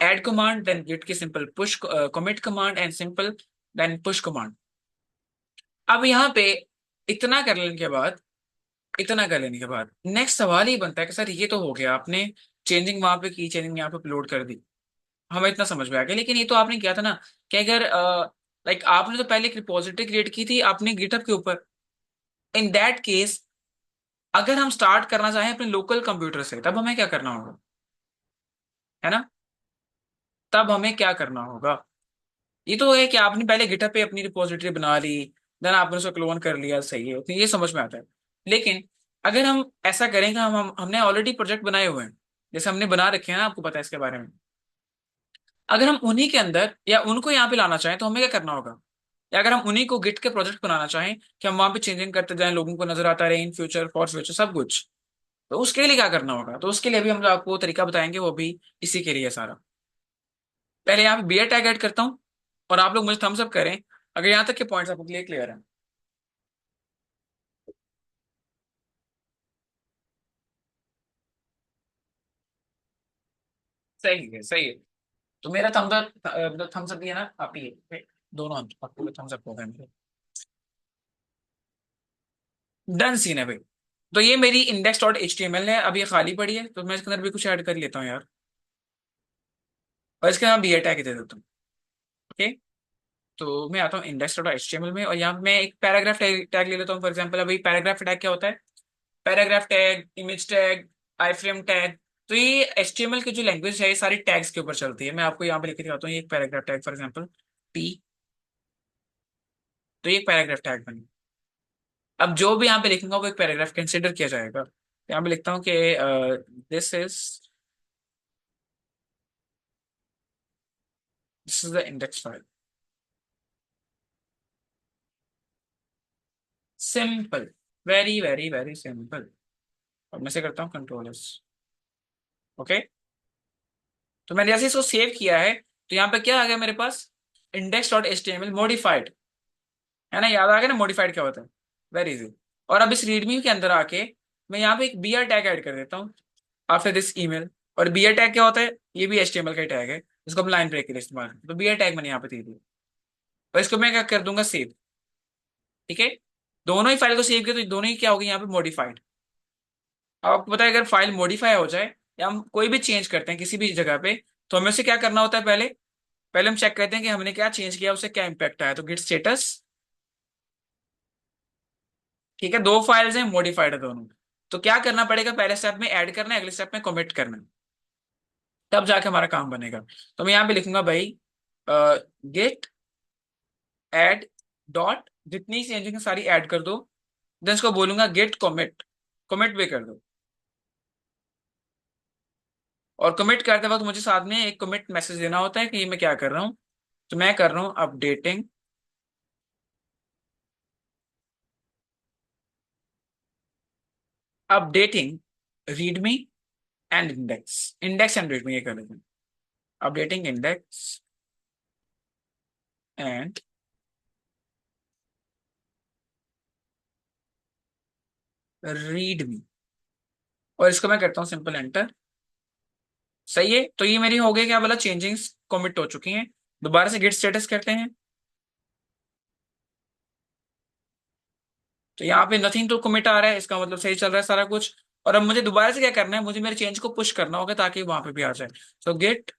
add command, then git की simple push commit command and simple then push command. अब यहाँ पे इतना कर लेने के बाद, इतना कर लेने के बाद नेक्स्ट सवाल ही बनता है कि सर ये तो हो गया, आपने चेंजिंग वहां पे की, चेंजिंग यहाँ पे अपलोड कर दी, हमें इतना समझ में आ गया। लेकिन ये तो आपने किया था ना कि अगर लाइक आपने तो पहले एक रिपोजिटरी क्रिएट की थी आपने गिटहब के ऊपर। इन दैट केस अगर हम स्टार्ट करना चाहें अपने लोकल कंप्यूटर से, तब हमें क्या करना होगा? है ना? तब हमें क्या करना होगा? ये तो है कि आपने पहले गिटहब पे अपनी रिपोजिटरी बना ली, देन आपने उसको क्लोन कर लिया, सही है, तो ये समझ में आता है। लेकिन अगर हम ऐसा करेंगे, हमने ऑलरेडी प्रोजेक्ट बनाए हुए हैं, जैसे हमने बना रखे हैं ना, आपको पता है इसके बारे में। अगर हम उन्हीं के अंदर या उनको यहाँ पे लाना चाहें तो हमें क्या करना होगा? या अगर हम उन्हीं को गिट के प्रोजेक्ट बनाना चाहें कि हम वहां पे चेंजिंग करते जाएं, लोगों को नजर आता रहे इन फ्यूचर फॉर फ्यूचर सब कुछ, तो उसके लिए क्या करना होगा? तो उसके लिए भी हम जो आपको तरीका बताएंगे वो भी इसी के लिए सारा। पहले यहाँ पे बियर टैग ऐड करता हूँ और आप लोग मुझे थम्स अप करें अगर यहाँ तक के पॉइंट्स आपको क्लियर है। सही है, सही है। तो मेरा थम्स अप, थम्स अप दिया ना आप ही, दोनों हम आपको थम्स अप हो गए मेरे। डन सीन है भाई। तो ये मेरी index dot H T M L है, अब ये खाली पड़ी है, तो मैं इसके अंदर भी कुछ ऐड कर लेता हूँ यार। और इसके नाम बी ए टैग दे देता हूँ। ओके। तो मैं आता हूँ index dot H T M L में और यहाँ पे मैं एक पैराग्राफ टैग ले लेता हूँ। फॉर एग्जाम्पल अभी पैराग्राफ टैग क्या होता है? पैराग्राफ टैग, इमेज टैग, आई फ्रेम टैग। तो ये एच टी एम एल की जो लैंग्वेज है ये सारी टैग्स के ऊपर चलती है। मैं आपको यहाँ पे लिख के दिखाता हूँ, ये एक paragraph tag for example P. तो ये एक पैराग्राफ टैग बनी। अब जो भी यहाँ पे लिखूंगा वो एक पैराग्राफ कंसिडर किया जाएगा। यहाँ पे लिखता हूँ कि this is the index file. Simple, very very very simple. अब मैं से करता हूँ कंट्रोल एस। ओके। तो मैंने जैसे इसको सेव किया है तो यहाँ पे क्या आ गया मेरे पास? Index dot H T M L modified. है ना, याद आ गया ना मॉडिफाइड क्या होता है? Very easy. और अब इस रीडमी के अंदर आके मैं यहाँ पे एक बी आर टैग ऐड कर देता हूँ आफ्टर दिस ईमेल। और बी आर टैग क्या होता है? ये भी एच टी एम एल का टैग है, इसको हम लाइन ब्रेक के लिए इस्तेमाल करते हैं। तो बी आर टैग मैंने यहाँ पे दे दिया और इसको मैं क्या कर दूंगा? सेव। ठीक है। दोनों ही फाइल को सेव किया तो दोनों ही क्या होगी यहाँ पे? मॉडिफाइड। अब आपको पता है अगर फाइल मॉडिफाई हो जाए या हम कोई भी चेंज करते हैं किसी भी जगह पे, तो हमें उसे क्या करना होता है? पहले पहले हम चेक करते हैं कि हमने क्या चेंज किया, उससे क्या इंपैक्ट आया। तो गिट स्टेटस। ठीक है, दो फाइल्स हैं, मॉडिफाइड है दोनों। तो क्या करना पड़ेगा? पहले स्टेप में ऐड करना है, अगले स्टेप में कमिट करना है, तब जाके हमारा काम बनेगा। तो मैं यहाँ पे लिखूंगा भाई गेट ऐड डॉट, जितनी चेंजिंग सारी ऐड कर दो। देन इसको बोलूंगा गेट कमिट, कमिट भी कर दो। और कमिट करते वक्त मुझे साथ में एक कमिट मैसेज देना होता है कि ये मैं क्या कर रहा हूँ। तो मैं कर रहा हूँ updating, updating readme and index, index and readme, ये कर लेते हैं। Updating index and readme. और इसको मैं करता हूँ सिंपल एंटर। सही है। तो ये मेरी हो गई क्या बोला? चेंजिंग्स कमिट हो चुकी हैं। दोबारा से गेट स्टेटस करते हैं। तो यहाँ पे नथिंग टू कमिट आ रहा है, इसका मतलब सही चल रहा है सारा कुछ। और अब मुझे दोबारा से क्या करना है? मुझे मेरे चेंज को पुश करना होगा ताकि वहां पे भी आ जाए। सो गेट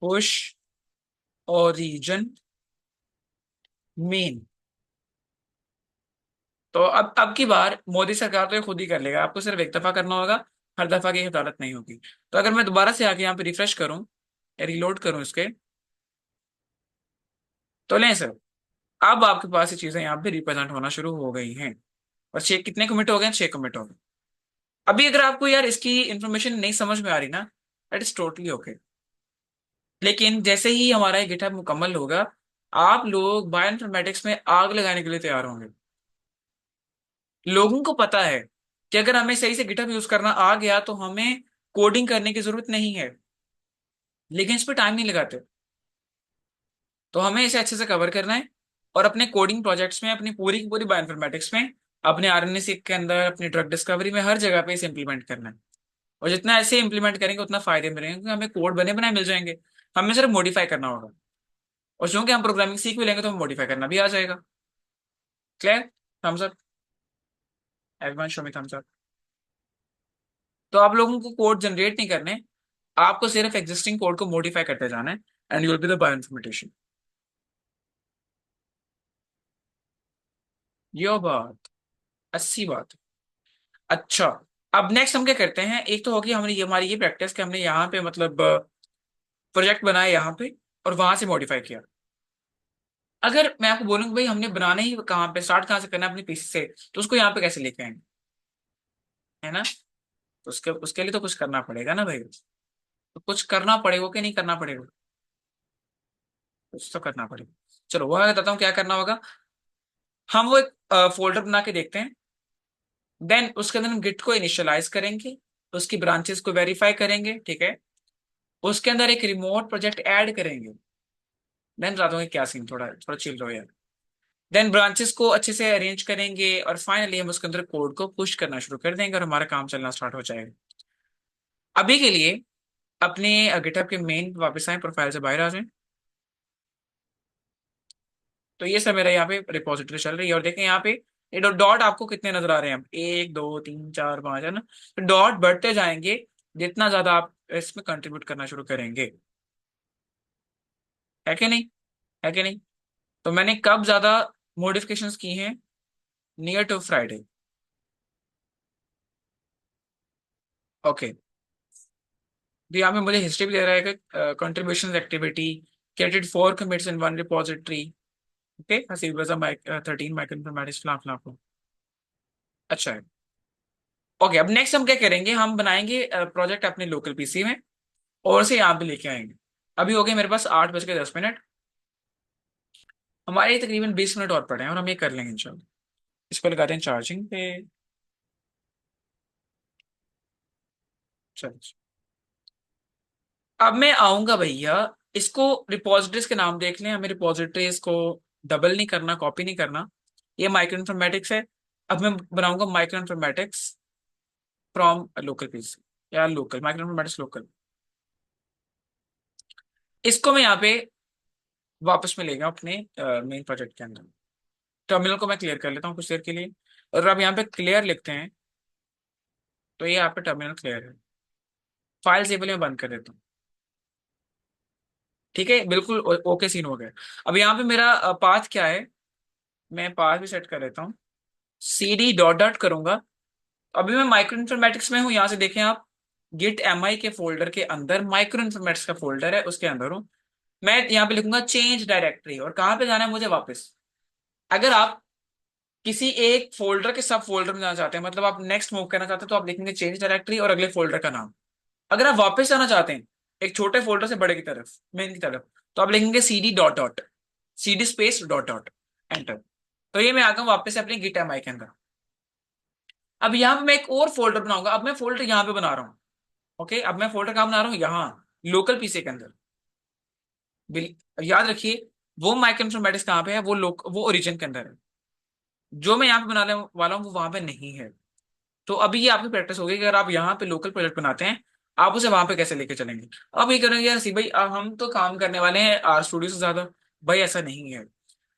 पुश ओरिजिन मेन। तो अब की बार मोदी सरकार तो ये खुद ही कर लेगा, आपको सिर्फ एक दफा करना होगा, हर दफा की हिफाजत नहीं होगी। तो अगर मैं दोबारा से आके यहाँ पे रिफ्रेश करूँ या रिलोड करूँ इसके, तो लें सर, अब आपके पास ये चीजें यहाँ पे रिप्रेजेंट होना शुरू हो गई हैं। और 6 कितने कमिट हो गए? 6 कमिट हो गए। अभी अगर आपको यार इसकी इंफॉर्मेशन नहीं समझ में आ रही ना, दैट इज टोटली ओके। लेकिन जैसे ही हमारा ये गिटहब मुकम्मल होगा, आप लोग बायोइन्फॉर्मेटिक्स में आग लगाने के लिए तैयार होंगे। लोगों को पता है कि अगर हमें सही से गिटहब यूज करना आ गया तो हमें कोडिंग करने की जरूरत नहीं है, लेकिन इस पर टाइम नहीं लगाते। तो हमें इसे अच्छे से कवर करना है और अपने कोडिंग प्रोजेक्ट्स में, अपनी पूरी की पूरी बायोइन्फॉर्मेटिक्स में, अपने आरएनएसी के अंदर, अपनी ड्रग डिस्कवरी में, हर जगह पे इसे इंप्लीमेंट करना है। और जितना ऐसे इंप्लीमेंट करेंगे उतना फायदे मिलेंगे, क्योंकि हमें कोड बने बनाए मिल जाएंगे, हमें सिर्फ मॉडिफाई करना होगा। और चूंकि हम प्रोग्रामिंग सीख भी लेंगे तो हमें मॉडिफाई करना भी आ जाएगा। Clear? Thumbs up, everyone show me thumbs up. तो आप लोगों को कोड जनरेट नहीं करने, आपको सिर्फ एग्जिस्टिंग कोड को मॉडिफाई करते जाना है, and you will be the bioinformatician. यो बात, अस्सी बात। अच्छा, अब नेक्स्ट हम क्या करते हैं, एक तो होगी हमने ये, हमारी ये प्रैक्टिस कि हमने यहाँ पे मतलब प्रोजेक्ट बनाया यहाँ पे और वहां से मॉडिफाई किया। अगर मैं आपको बोलूँ कि भाई हमने बनाना ही कहाँ पे, स्टार्ट कहाँ से करना है अपनी पीसी से, तो उसको यहाँ पे कैसे लेके आएंगे, है ना? तो उसके उसके लिए तो कुछ करना पड़ेगा ना भाई। तो कुछ करना पड़ेगा कि नहीं करना पड़ेगा? कुछ तो करना पड़ेगा। चलो वो मैं बताता हूँ क्या करना होगा। हम वो एक फोल्डर बना के देखते हैं, देन उसके अंदर हम गिट को इनिशियलाइज करेंगे, उसकी ब्रांचेस को वेरीफाई करेंगे, ठीक है। उसके अंदर एक रिमोट प्रोजेक्ट ऐड करेंगे। देन बताता हूँ कि क्या सीन, थोड़ा थोड़ा चिल रहो यार। देन ब्रांचेस को अच्छे से अरेंज करेंगे और फाइनली हम उसके अंदर कोड को पुश करना शुरू कर देंगे और हमारा काम चलना स्टार्ट हो जाएगा। अभी के लिए अपने गिटहब के मेन वापस आए, प्रोफाइल से बाहर आ जाएं। तो ये सब मेरा यहाँ पे रिपोजिटरी चल रही है, और देखें यहाँ पे ये डॉट आपको कितने नजर आ रहे हैं? अब 1 2 3 4 5, है ना? तो डॉट बढ़ते जाएंगे जितना ज्यादा आप इसमें कंट्रीब्यूट करना शुरू करेंगे। है कि नहीं? है कि नहीं? तो मैंने कब ज्यादा मॉडिफिकेशंस की हैं? Near to Friday. ओके। तो यहाँ पे मुझे हिस्ट्री भी दे रहा है कि कंट्रीब्यूशन एक्टिविटी, गेटेड 4 commits इन 1 रिपोजिटरी। ओके, हसीब रजा 13 माइक्रो इन्फॉर्मेटिक्स फ्लां फ्लां को। अच्छा है। ओके, अब नेक्स्ट हम क्या करेंगे, हम बनाएंगे प्रोजेक्ट अपने लोकल पीसी में और उसे यहाँ पे लेके आएंगे। अभी हो गए मेरे पास 8 बज के 10 मिनट। हमारे तकरीबन 20 मिनट और पड़े हैं और हम ये कर लेंगे इंशाल्लाह। इसको लगाते हैं चार्जिंग पे। चलो, अब मैं आऊंगा भैया। इसको रिपोजिटरीज के नाम देख लें, हमें रिपोजिटरीज को डबल नहीं करना, कॉपी नहीं करना। ये माइक्रो इन्फॉर्मेटिक्स है। अब मैं बनाऊंगा micro informatics from local PC, या लोकल माइक्रो इन्फॉर्मेटिक्स लोकल। इसको मैं यहाँ पे वापस में ले गया अपने मेन प्रोजेक्ट के अंदर। टर्मिनल को मैं क्लियर कर लेता हूँ कुछ देर के लिए, और अब यहाँ पे क्लियर लिखते हैं तो ये यहाँ पे टर्मिनल क्लियर है। फाइल टेबल में बंद कर देता हूँ। ठीक है, बिल्कुल ओके सीन हो गया। अब यहाँ पे मेरा पाथ क्या है, मैं पाथ भी सेट कर लेता हूँ। सी डी डॉट डॉट करूंगा। अभी मैं माइक्रो इन्फॉर्मेटिक्स में हूँ, यहाँ से देखें आप, गिट एम आई के फोल्डर के अंदर माइक्रो इन्फॉर्मेटिक्स का फोल्डर है, उसके अंदर हूँ। मैं यहाँ पे लिखूंगा चेंज डायरेक्टरी, और कहाँ पे जाना है मुझे? वापस। अगर आप किसी एक फोल्डर के सब फोल्डर में जाना चाहते हैं, मतलब आप नेक्स्ट मूव करना चाहते हैं, तो आप लिखेंगे चेंज डायरेक्टरी और अगले फोल्डर का नाम। अगर आप वापस जाना चाहते हैं एक छोटे फोल्डर से बड़े की तरफ, मेन की तरफ, तो आप लिखेंगे C D dot dot, C D space dot dot, enter. तो ये मैं आ गया हूं वापस से अपने गिट एम आई के अंदर। अब यहाँ पे मैं एक और फोल्डर बनाऊंगा। अब मैं फोल्डर यहाँ पे बना रहा हूँ। ओके, अब मैं फोल्डर कहाँ बना रहा हूँ? यहाँ लोकल पीसी के अंदर। याद रखिए, वो माइक्रो इन्फॉर्मेटिक्स कहाँ पे है? वो ओरिजिन के अंदर है। जो मैं यहाँ पे बनाने वाला हूँ वो वहां पे नहीं है। तो अभी ये आपकी प्रैक्टिस होगी कि अगर आप यहाँ पे लोकल प्रोजेक्ट बनाते हैं, आप उसे वहां पे कैसे लेके चलेंगे। अब ये करेंगे यार सी भाई, हम तो काम करने वाले हैं आर स्टूडियो से ज्यादा। भाई ऐसा नहीं है।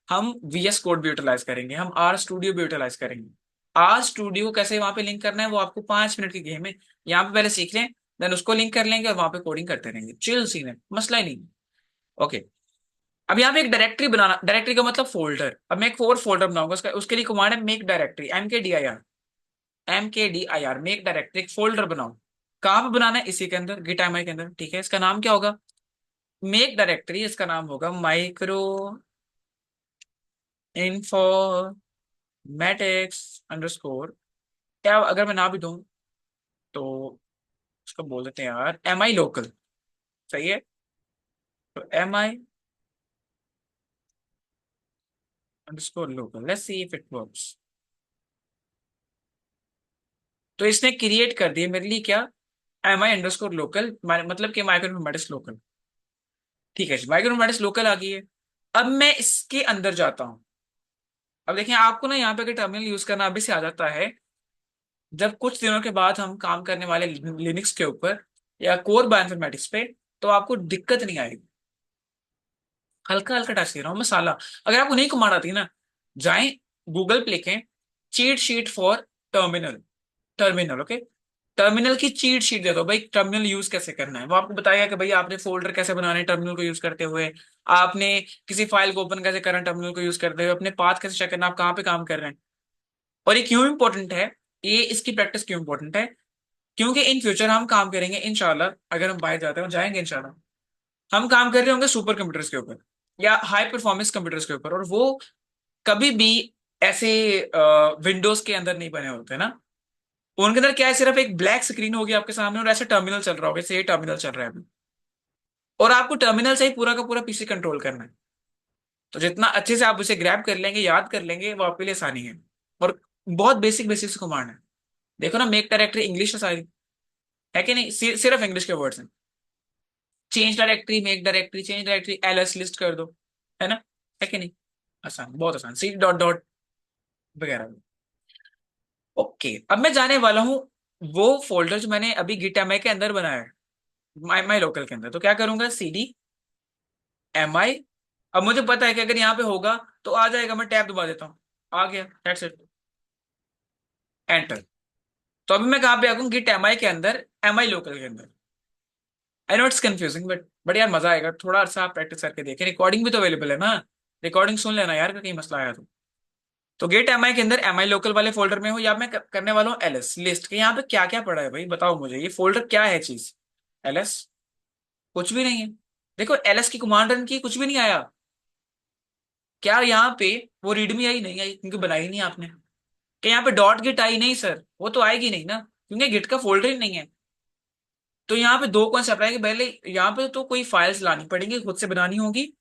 हम वीएस कोड भी यूटिलाइज करेंगे, हम आर स्टूडियो भी यूटिलाइज करेंगे। आर स्टूडियो कैसे वहां पे लिंक करना है वो आपको 5 मिनट की गेम है, यहाँ पे पहले सीख लें, देन उसको लिंक कर लेंगे और वहां पे कोडिंग करते रहेंगे। चिल सीन है, मसला ही नहीं। ओके, अब यहाँ पे एक डायरेक्टरी बनाना, डायरेक्टरी का मतलब फोल्डर। अब मैं एक और फोल्डर बनाऊंगा, उसका उसके लिए कमांड है make directory, MKDIR, MKDIR, make directory, एक फोल्डर बनाओ। कहाँ पे बनाना है? इसी के अंदर, गिट एमआई के अंदर। ठीक है, इसका नाम क्या होगा? मेक डायरेक्टरी, इसका नाम होगा माइक्रो इन्फॉर्मेटिक्स अंडरस्कोर, क्या अगर मैं ना भी दूं तो उसको बोल देते हैं यार MI लोकल। सही है, तो MI underscore local, let's see if it works. तो इसने क्रिएट कर दिया मेरे लिए क्या? MI अंडरस्कोर लोकल, मतलब कि माइक्रो इन्फॉर्मेटिक्स लोकल। ठीक है, माइक्रो इन्फॉर्मेटिक्स लोकल आ गई है। अब मैं इसके अंदर जाता हूँ। अब देखिए आपको ना यहाँ पे अगर टर्मिनल यूज करना अभी से आ जाता है, जब कुछ दिनों के बाद हम काम करने वाले लिनक्स के ऊपर या कोर बायोइन्फॉर्मेटिक्स पे, तो आपको दिक्कत नहीं आएगी। हल्का हल्का टच दे रहा हूँ मसाला। अगर आपको नहीं कमांड आती ना, जाएं गूगल पे लिखें cheat sheet for terminal, terminal, okay. Terminal की चीट शीट दे दो भाई, टर्मिनल यूज कैसे करना है। वो आपको बताएगा कि भाई आपने फोल्डर कैसे बनाने हैं टर्मिनल को यूज करते हुए, आपने किसी फाइल को ओपन कैसे करना है टर्मिनल को यूज करते हुए, अपने पाथ कैसे चेक करना, आप कहाँ पे काम कर रहे हैं। और ये क्यों इंपॉर्टेंट है, ये इसकी प्रैक्टिस क्यों इंपॉर्टेंट है? क्योंकि इन फ्यूचर हम काम करेंगे इंशाल्लाह, अगर हम बाहर जाते हैं, जाएंगे इंशाल्लाह, हम काम कर रहे होंगे सुपर कंप्यूटर्स के ऊपर या हाई परफॉर्मेंस कंप्यूटर्स के ऊपर, और वो कभी भी ऐसे विंडोज के अंदर नहीं बने होते ना। उनके अंदर क्या है, सिर्फ एक ब्लैक स्क्रीन होगी आपके सामने और ऐसे टर्मिनल चल रहा होगा, जैसे ये टर्मिनल चल रहा है अभी, और आपको टर्मिनल से ही पूरा का पूरा पीसी कंट्रोल करना है। तो जितना अच्छे से आप उसे ग्रैब कर लेंगे, याद कर लेंगे, वो आपके लिए आसानी है। और बहुत बेसिक बेसिक कमांड है। देखो ना, मेक डायरेक्टरी इंग्लिश है सारी, है कि नहीं? सिर्फ इंग्लिश के वर्ड्स हैं। Change directory, make directory, change directory, LS list कर दो, है ना? है कि नहीं? आसान, बहुत आसान, सी डॉट डॉट वगैरह। ओके, अब मैं जाने वाला हूँ वो फोल्डर जो मैंने अभी गिट एमआई के अंदर बनाया है, माई माई लोकल के अंदर। तो क्या करूंगा, CD MI। अब मुझे पता है कि अगर यहाँ पे होगा तो आ जाएगा, मैं टैब दबा देता हूँ, आ गया, दैट्स इट, एंटर। तो अभी मैं कहाँ पे आ गया, गिट एमआई के अंदर, MI लोकल के अंदर। I know it's confusing, but यार मजा आएगा, थोड़ा अर्सा आप प्रैक्टिस करके देखें। रिकॉर्डिंग भी तो अवेलेबल है ना, रिकॉर्डिंग सुन लेना यार, का कहीं मसला आया तो गेट MI के अंदर MI लोकल वाले फोल्डर में हो, या मैं करने वाला हूँ LS लिस्ट के। यहाँ पे क्या क्या पड़ा है भाई, बताओ मुझे, ये फोल्डर क्या है चीज? LS कुछ भी नहीं है। देखो LS की कमांड रन की, कुछ भी नहीं आया। क्या यहाँ पे वो रीडमी आई? नहीं आई, क्योंकि बनाई नहीं आपने। क्या यहाँ पे डॉट गिट आई? नहीं सर, वो तो आएगी नहीं ना, क्योंकि गिट का फोल्डर ही नहीं है। तो यहाँ पे दो कॉन्सेप्ट आएंगे, पहले यहाँ पे तो कोई फाइल्स लानी पड़ेंगी, खुद से बनानी होगी।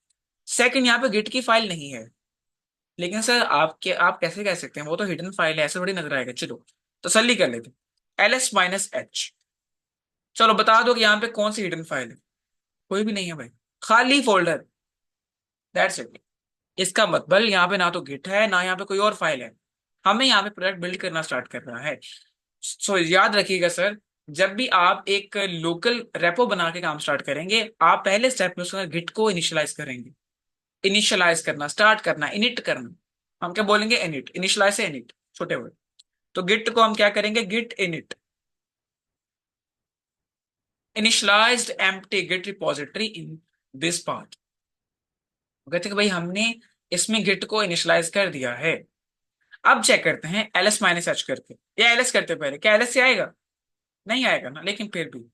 सेकंड, यहाँ पे गिट की फाइल नहीं है। लेकिन सर आप कैसे कह सकते हैं, वो तो हिडन फाइल है, ऐसे थोड़ी नजर आएगा। चलो तसल्ली कर लेते, LS-H। चलो बता दो कि यहाँ पे कौन सी हिडन फाइल है। कोई भी नहीं है भाई, खाली फोल्डर, दैट्स इट। इसका मतलब यहाँ पे ना तो गिट है, ना यहाँ पे कोई और फाइल है। हमें यहाँ पे प्रोडक्ट बिल्ड करना स्टार्ट करना है। सो याद रखिएगा सर, जब भी आप एक लोकल रेपो बना के काम स्टार्ट करेंगे, आप पहले स्टेप में उसके गिट को इनिशियलाइज करेंगे। इनिशियलाइज करना, स्टार्ट करना, इनिट करना। हम क्या बोलेंगे, इनिट, इनिशियलाइज से इनिट, छोटे वर्ड। तो गिट को हम क्या करेंगे, git init, initialized empty git repository in this path. कहते हैं कि भाई हमने इसमें गिट को इनिशियलाइज कर दिया है। अब चेक करते हैं LS-H करके, या LS करते पहले, क्या LS से आएगा? नहीं आएगा ना, लेकिन फिर भी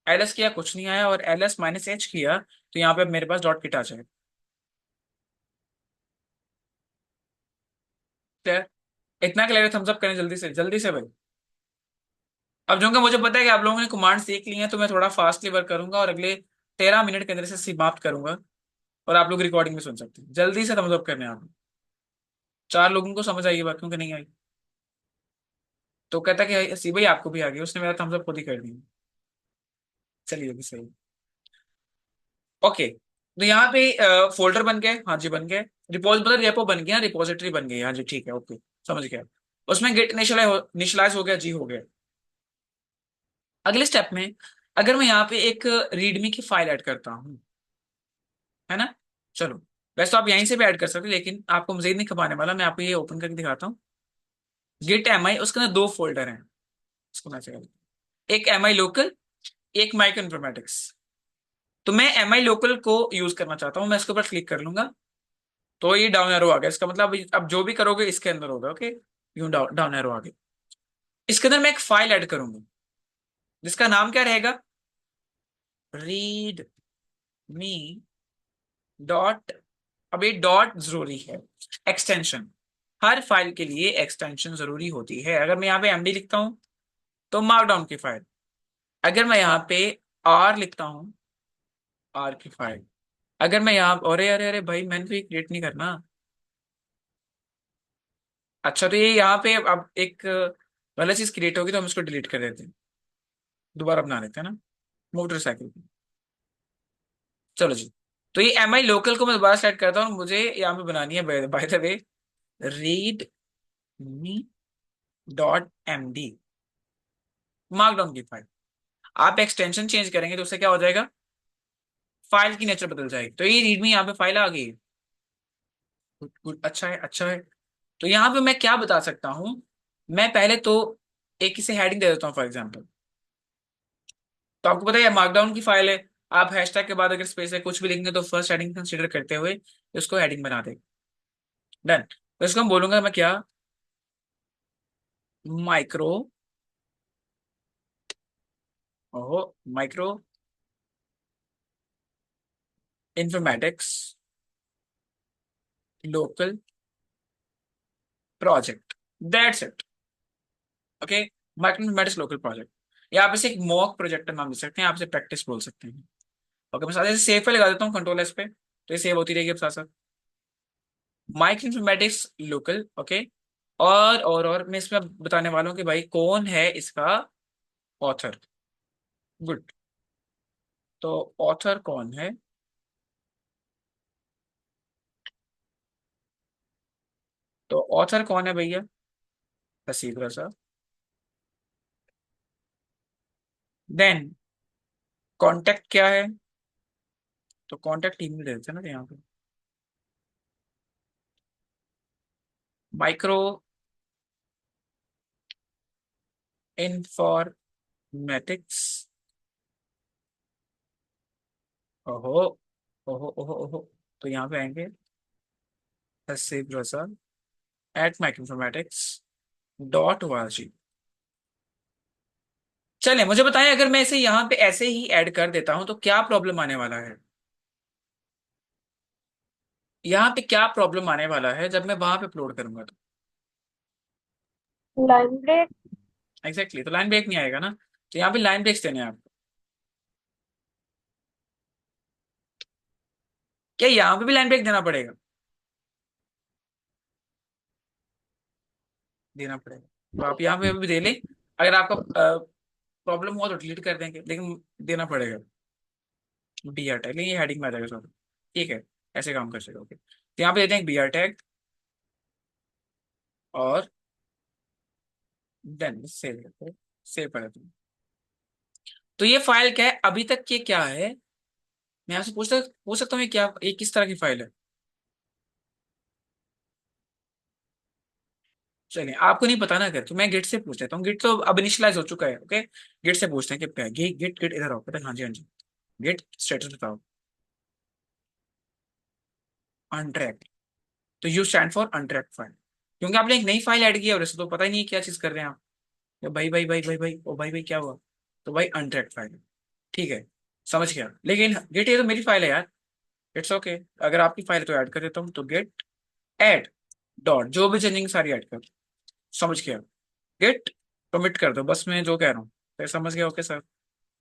LS किया, कुछ नहीं आया, और LS-H किया तो यहाँ पे अब मेरे पास डॉट गिट आ जाएगा। क्लियर? इतना क्लियर, थम्स अप करें जल्दी से भाई। अब जो कि मुझे पता है कि आप लोगों ने कमांड सीख ली हैं, तो मैं थोड़ा फास्टली वर्क करूंगा और अगले 13 मिनट के अंदर से समाप्त करूंगा, और आप लोग रिकॉर्डिंग में सुन सकते हैं। जल्दी से थम्स अप करने आप। 4 लोगों को समझ आई ये बात, क्योंकि नहीं आई? तो कहता कि सी भाई आपको भी आ गई, उसने मेरा थम्स अप खुद ही कर दिया। चलिए अभी सही। ओके, तो यहाँ पे फोल्डर बन गए, हाँ जी बन गए। रिपोज मतलब रेपो बन गया, रिपोजिटरी बन गई, हाँ जी ठीक है, ओके, समझ गया। उसमें गिट इनिशियलाइज हो गया, जी हो गया। अगले स्टेप में अगर मैं यहाँ पे एक रीडमी की फाइल ऐड करता हूँ, है ना? चलो, वैसे तो आप यहीं से भी ऐड कर सकते हो, लेकिन आपको मजीद नहीं खपाने वाला, मैं आपको ये ओपन करके दिखाता हूँ। गिट MI, उसके अंदर दो फोल्डर हैं, इसको मैं चला, एक MI लोकल, एक माइक्रो इन्फॉर्मेटिक्स। तो मैं एम आई लोकल को यूज करना चाहता हूँ, मैं इसके ऊपर क्लिक कर लूंगा, तो ये डाउन एरो आ गया। इसका मतलब अब जो भी करोगे इसके अंदर होगा। ओके, यूं डाउन डाउन एरो आ गया। इसके अंदर मैं एक फाइल ऐड करूंगा जिसका नाम क्या रहेगा, रीड मी डॉट। अब ये डॉट जरूरी है, एक्सटेंशन, हर फाइल के लिए एक्सटेंशन जरूरी होती है। अगर मैं यहाँ पे एमडी लिखता हूँ तो मार्कडाउन की फाइल, अगर मैं यहाँ पे आर लिखता हूँ, आर की फाइल, अगर मैं यहाँ, अरे अरे अरे भाई मैंने तो ये क्रिएट नहीं करना। अच्छा, तो ये यहाँ पे अब एक गलत चीज क्रिएट होगी तो हम इसको डिलीट कर देते हैं, दोबारा बना लेते हैं ना, मोटरसाइकिल। चलो जी, तो ये एम आई लोकल को मैं दोबारा सेट करता हूँ, मुझे यहाँ पे बनानी है by the way read me dot M D, markdown की फाइल। आप एक्सटेंशन चेंज करेंगे तो उससे क्या हो जाएगा, फाइल की नेचर बदल जाएगी। तो ये रीडमी यहाँ पे फाइल आ गई है। गुड गुड, अच्छा है अच्छा है। तो यहाँ पे मैं क्या बता सकता हूँ, मैं पहले तो एक इसे हेडिंग दे देता हूँ फॉर एग्जाम्पल। तो आपको पता है मार्कडाउन की फाइल है, आप हैशटैग के बाद अगर स्पेस है कुछ भी लिखेंगे तो फर्स्ट हेडिंग कंसीडर करते हुए उसको हेडिंग बना दे। डन। तो इसको हम बोलूंगा मैं क्या, माइक्रो, ओहो, micro informatics local project, that's it. Okay, micro informatics local project, या आप इसे एक मॉक प्रोजेक्ट नाम दे सकते हैं, आप इसे प्रैक्टिस बोल सकते हैं। ओके, मैं साथ ही सेव पे लगा देता हूँ कंट्रोल एस पे, तो ये सेव होती रहेगी अब साथ साथ। Micro informatics local, okay. और मैं इसमें बताने वाला हूँ कि भाई कौन है इसका ऑथर। गुड, तो ऑथर कौन है, तो ऑथर कौन है भैया, हसीब रजा। देन कॉन्टेक्ट क्या है, तो कॉन्टेक्ट ईमेल दे देते हैं ना यहाँ पे, माइक्रो इन्फॉर्मेटिक्स, ओहो ओहो ओहो ओहो, तो यहाँ पे आएंगे Haseeb Raza at micro informatics dot O R G. चले मुझे बताएं, अगर मैं इसे यहाँ पे ऐसे ही ऐड कर देता हूं तो क्या प्रॉब्लम आने वाला है, यहाँ पे क्या प्रॉब्लम आने वाला है जब मैं वहां पे अपलोड करूंगा तो। Line break. एग्जैक्टली, तो लाइन ब्रेक नहीं आएगा ना, तो यहाँ पे लाइन ब्रेक्स देने हैं आपको। क्या यहाँ पे भी लाइन ब्रेक देना पड़ेगा, देना पड़ेगा, तो आप यहाँ पे भी दे लें। अगर आपका प्रॉब्लम हुआ तो डिलीट कर देंगे, लेकिन देना पड़ेगा। बी आर टैग, लेकिन ये हेडिंग में आ जाएगा सर, ठीक है, ऐसे काम कर सके। ओके, तो यहाँ पे देते हैं बी आर टैग और देन सेव करते, सेव कर देते हैं। तो ये फाइल क्या है, अभी तक ये क्या है, मैं आपसे पूछ सकता हूँ ये क्या, ये किस तरह की फाइल है। चलिए आपको नहीं पता ना, अगर तो मैं गिट से पूछ लेता हूँ, गिट तो अब इनिशियलाइज हो चुका है। ओके, गिट से पूछते हैं कि क्या है। गिट गिट इधर आओ, पता है, हाँ जी हाँ जी, गिट स्टेटस बताओ, अनट्रैक्ड। तो यू स्टैंड फॉर अनट्रैक्ड फाइल, क्योंकि आपने एक नई फाइल ऐड की है और इसे तो पता ही नहीं है क्या चीज कर रहे हैं आप। तो भाई भाई भाई भाई भाई ओ भाई भाई क्या हुआ, तो भाई अनट्रैक्ड फाइल है, ठीक है, समझ गया। लेकिन गिट ये तो मेरी फाइल है यार, इट्स ओके, अगर आपकी फाइल है तो ऐड कर देता हूँ, तो गेट ऐड डॉट जो भी चेंजिंग सारी ऐड कर, समझ गया, गेट कमिट कर दो, बस मैं जो कह रहा हूँ फिर समझ गया। ओके सर,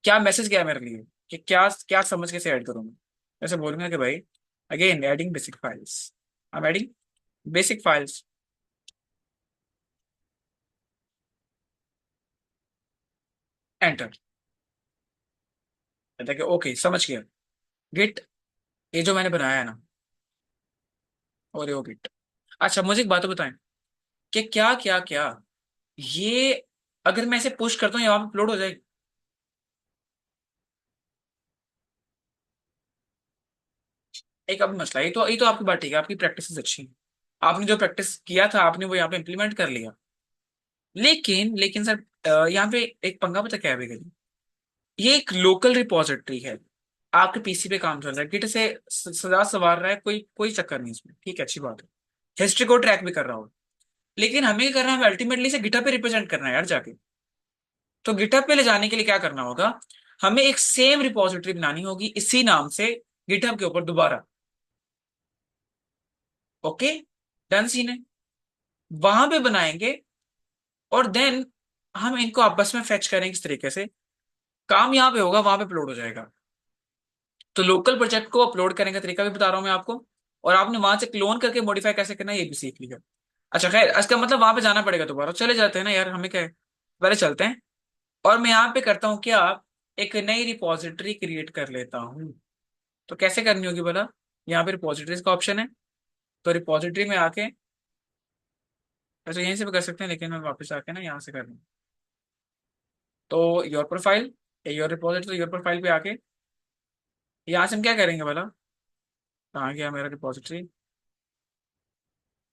क्या मैसेज गया मेरे लिए कि क्या क्या समझ के से ऐड करूँ मैं, ऐसे बोलूंगा कि भाई again adding basic files, I am adding basic files, enter. कहता है कि ओके समझ गया, गिट ये जो मैंने बनाया है ना, और ये गिट। अच्छा मुझे एक बात बताएं कि क्या क्या क्या ये, अगर मैं इसे पुश करता हूँ यहाँ पे अपलोड हो जाएगी। एक अभी मसला है, ये तो आपकी बात ठीक है, आपकी प्रैक्टिस अच्छी है, आपने जो प्रैक्टिस किया था आपने वो यहाँ पे इम्प्लीमेंट कर लिया। लेकिन लेकिन सर यहाँ पे एक पंगा पता क्या है भैया जी? ये एक लोकल रिपोजिटरी है, आपके पीसी पे काम चल रहा है, गिट से सदा संवार रहा है, कोई कोई चक्कर नहीं इसमें, ठीक है, अच्छी बात है। हिस्ट्री को ट्रैक भी कर रहा हो, लेकिन हमें क्या करना है, हमें अल्टीमेटली से गिटहब पे रिप्रेजेंट करना है यार जाके। तो गिटहब पे ले जाने के लिए क्या करना होगा, हमें एक सेम रिपोजिटरी बनानी होगी इसी नाम से गिटहब के ऊपर दोबारा। ओके, डन सीन है, वहां पे बनाएंगे, और देन हम इनको आपस में फेच करेंगे इस तरीके से, काम यहाँ पे होगा वहां पे अपलोड हो जाएगा। तो लोकल प्रोजेक्ट को अपलोड करने का तरीका भी बता रहा हूँ मैं आपको, और आपने वहां से क्लोन करके मॉडिफाई कैसे करना है ये भी सीख लिया। अच्छा खैर, इसका मतलब वहां पे जाना पड़ेगा दोबारा, चले जाते हैं ना यार, हमें क्या है, पहले चलते हैं। और मैं यहाँ पे करता हूँ क्या, एक नई रिपॉजिटरी क्रिएट कर लेता हूँ। तो कैसे करनी होगी बोला, यहाँ पे रिपॉजिटरीज का ऑप्शन है, तो रिपॉजिटरी में आके, वैसे यहीं से भी कर सकते हैं लेकिन मैं वापस आके ना यहाँ से कर लूँ। तो your profile, your repository, your profile पे आके यहाँ से हम क्या करेंगे बोला, कहाँ गया मेरा रिपॉजिटरी,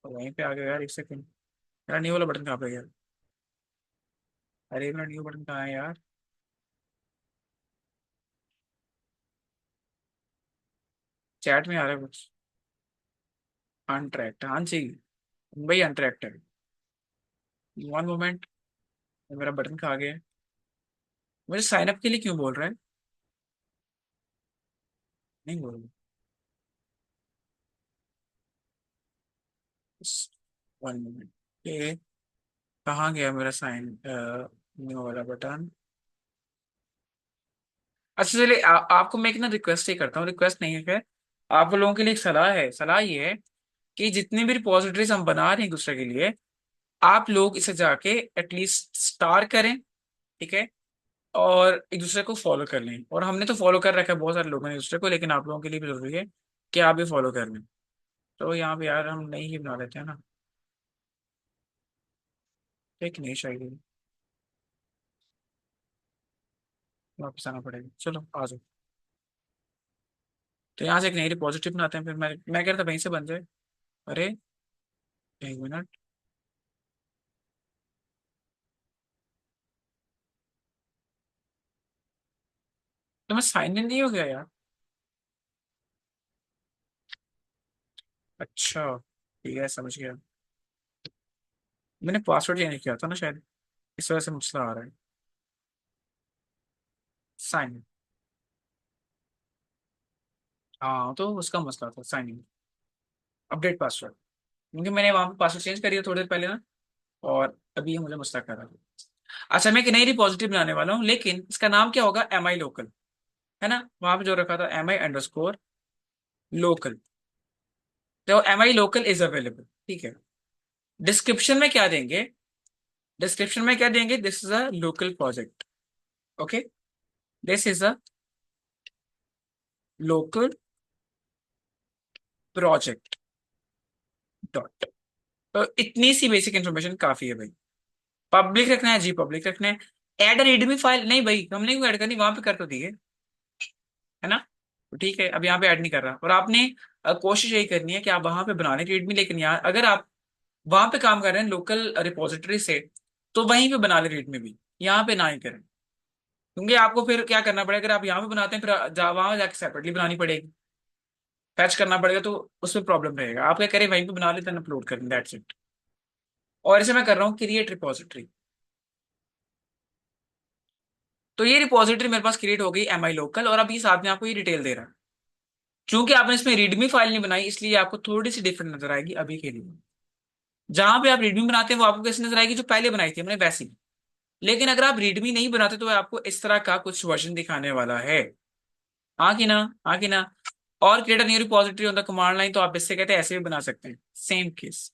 तो वहीं पे आ गया यार, एक सेकंड, मेरा न्यू वाला बटन कहाँ पे गया, अरे मेरा न्यू बटन कहाँ है यार, चैट में आ रहा है कुछ, अनट्रैक्ट, हाँ जी, भाई अनट्रैक्ट है। वन मोमेंट, मेरा बटन कहाँ गया, मुझे साइन अप के लिए क्यों बोल रहा है, नहीं बोल रहा, वन मोमेंट, ये कहाँ गया मेरा साइन, न्यू वाला बटन। अच्छा चलिए, आपको मैं एक ना रिक्वेस्ट ही करता हूँ, रिक्वेस्ट नहीं है खैर, आप लोगों के लिए एक सलाह है, सलाह ये है कि जितनी भी रिपॉजिटरीज हम बना रहे हैं एक दूसरे के लिए, आप लोग इसे जाके एटलीस्ट स्टार करें, ठीक है, और एक दूसरे को फॉलो कर लें। और हमने तो फॉलो कर रखा है बहुत सारे लोगों ने एक दूसरे को, लेकिन आप लोगों के लिए भी जरूरी है कि आप भी फॉलो कर लें। तो यहाँ पे यार हम नहीं ही बना लेते हैं ना, एक नहीं शायद, वापस आना पड़ेगा, चलो आ जाओ। तो यहाँ से एक नई रिपॉजिटरी बनाते हैं, फिर मैं कह रहा था वहीं से बन जाए। अरे एक मिनट, तो मैं साइन इन नहीं हो गया यार, अच्छा ठीक है समझ गया, मैंने पासवर्ड चेंज किया था ना शायद, इस वजह से मसला आ रहा है। साइन इन, हाँ तो उसका मसला था साइन इन, अपडेट पासवर्ड, क्योंकि मैंने वहां पे पासवर्ड चेंज करी है थोड़ी देर पहले ना, और अभी ये मुझे मसला कर रहा है। अच्छा मैं एक नई रिपॉजिटरी बनाने वाला हूँ, लेकिन इसका नाम क्या होगा, एम आई लोकल, है ना, वहां पे जो रखा था एम आई अंडरस्कोर लोकल, तो M I local is available, ठीक है। डिस्क्रिप्शन में क्या देंगे, डिस्क्रिप्शन में क्या देंगे, this is a local project, okay, this is a local project dot, तो इतनी सी बेसिक इन्फॉर्मेशन काफी है भाई। पब्लिक रखना है जी, पब्लिक रखना है। ऐड रीडमी फाइल नहीं भाई, हमने क्यों ऐड करनी, वहां पे कर तो दिए, है ना, तो ठीक है, अब यहाँ पे ऐड नहीं कर रहा। और आपने कोशिश यही करनी है कि आप वहां पे बना लें रीडमी, लेकिन यहाँ अगर आप वहां पे काम कर रहे हैं लोकल रिपोजिटरी से, तो वहीं पे बना ले रीडमी भी, यहाँ पे ना ही करें, क्योंकि आपको फिर क्या करना पड़ेगा, अगर आप यहाँ पे बनाते हैं फिर वहां जाके सेपरेटली बनानी पड़ेगी, फैच करना पड़ेगा, तो उसमें प्रॉब्लम रहेगा। आप क्या करें, वहीं पे बना लेते हैं, अपलोड करें, दैट्स इट। और इसे मैं कर रहा हूँ क्रिएट रिपोजिटरी, तो ये रिपोजिटरी मेरे पास क्रिएट हो गई एम आई लोकल, और अभी साथ में आपको ये डिटेल दे रहा है। चूंकि आपने इसमें रीडमी फाइल नहीं बनाई, इसलिए आपको थोड़ी सी डिफरेंट नजर आएगी अभी के लिए। जहां पे आप रीडमी बनाते हैं वो आपको कैसी नजर आएगी, जो पहले बनाई थी हमने वैसी। लेकिन अगर आप रीडमी नहीं बनाते तो आपको इस तरह का कुछ वर्जन दिखाने वाला है, हाँ कि ना, हाँ कि ना। और create a new repository on the command line, तो आप इससे कहते हैं ऐसे भी बना सकते हैं, सेम केस,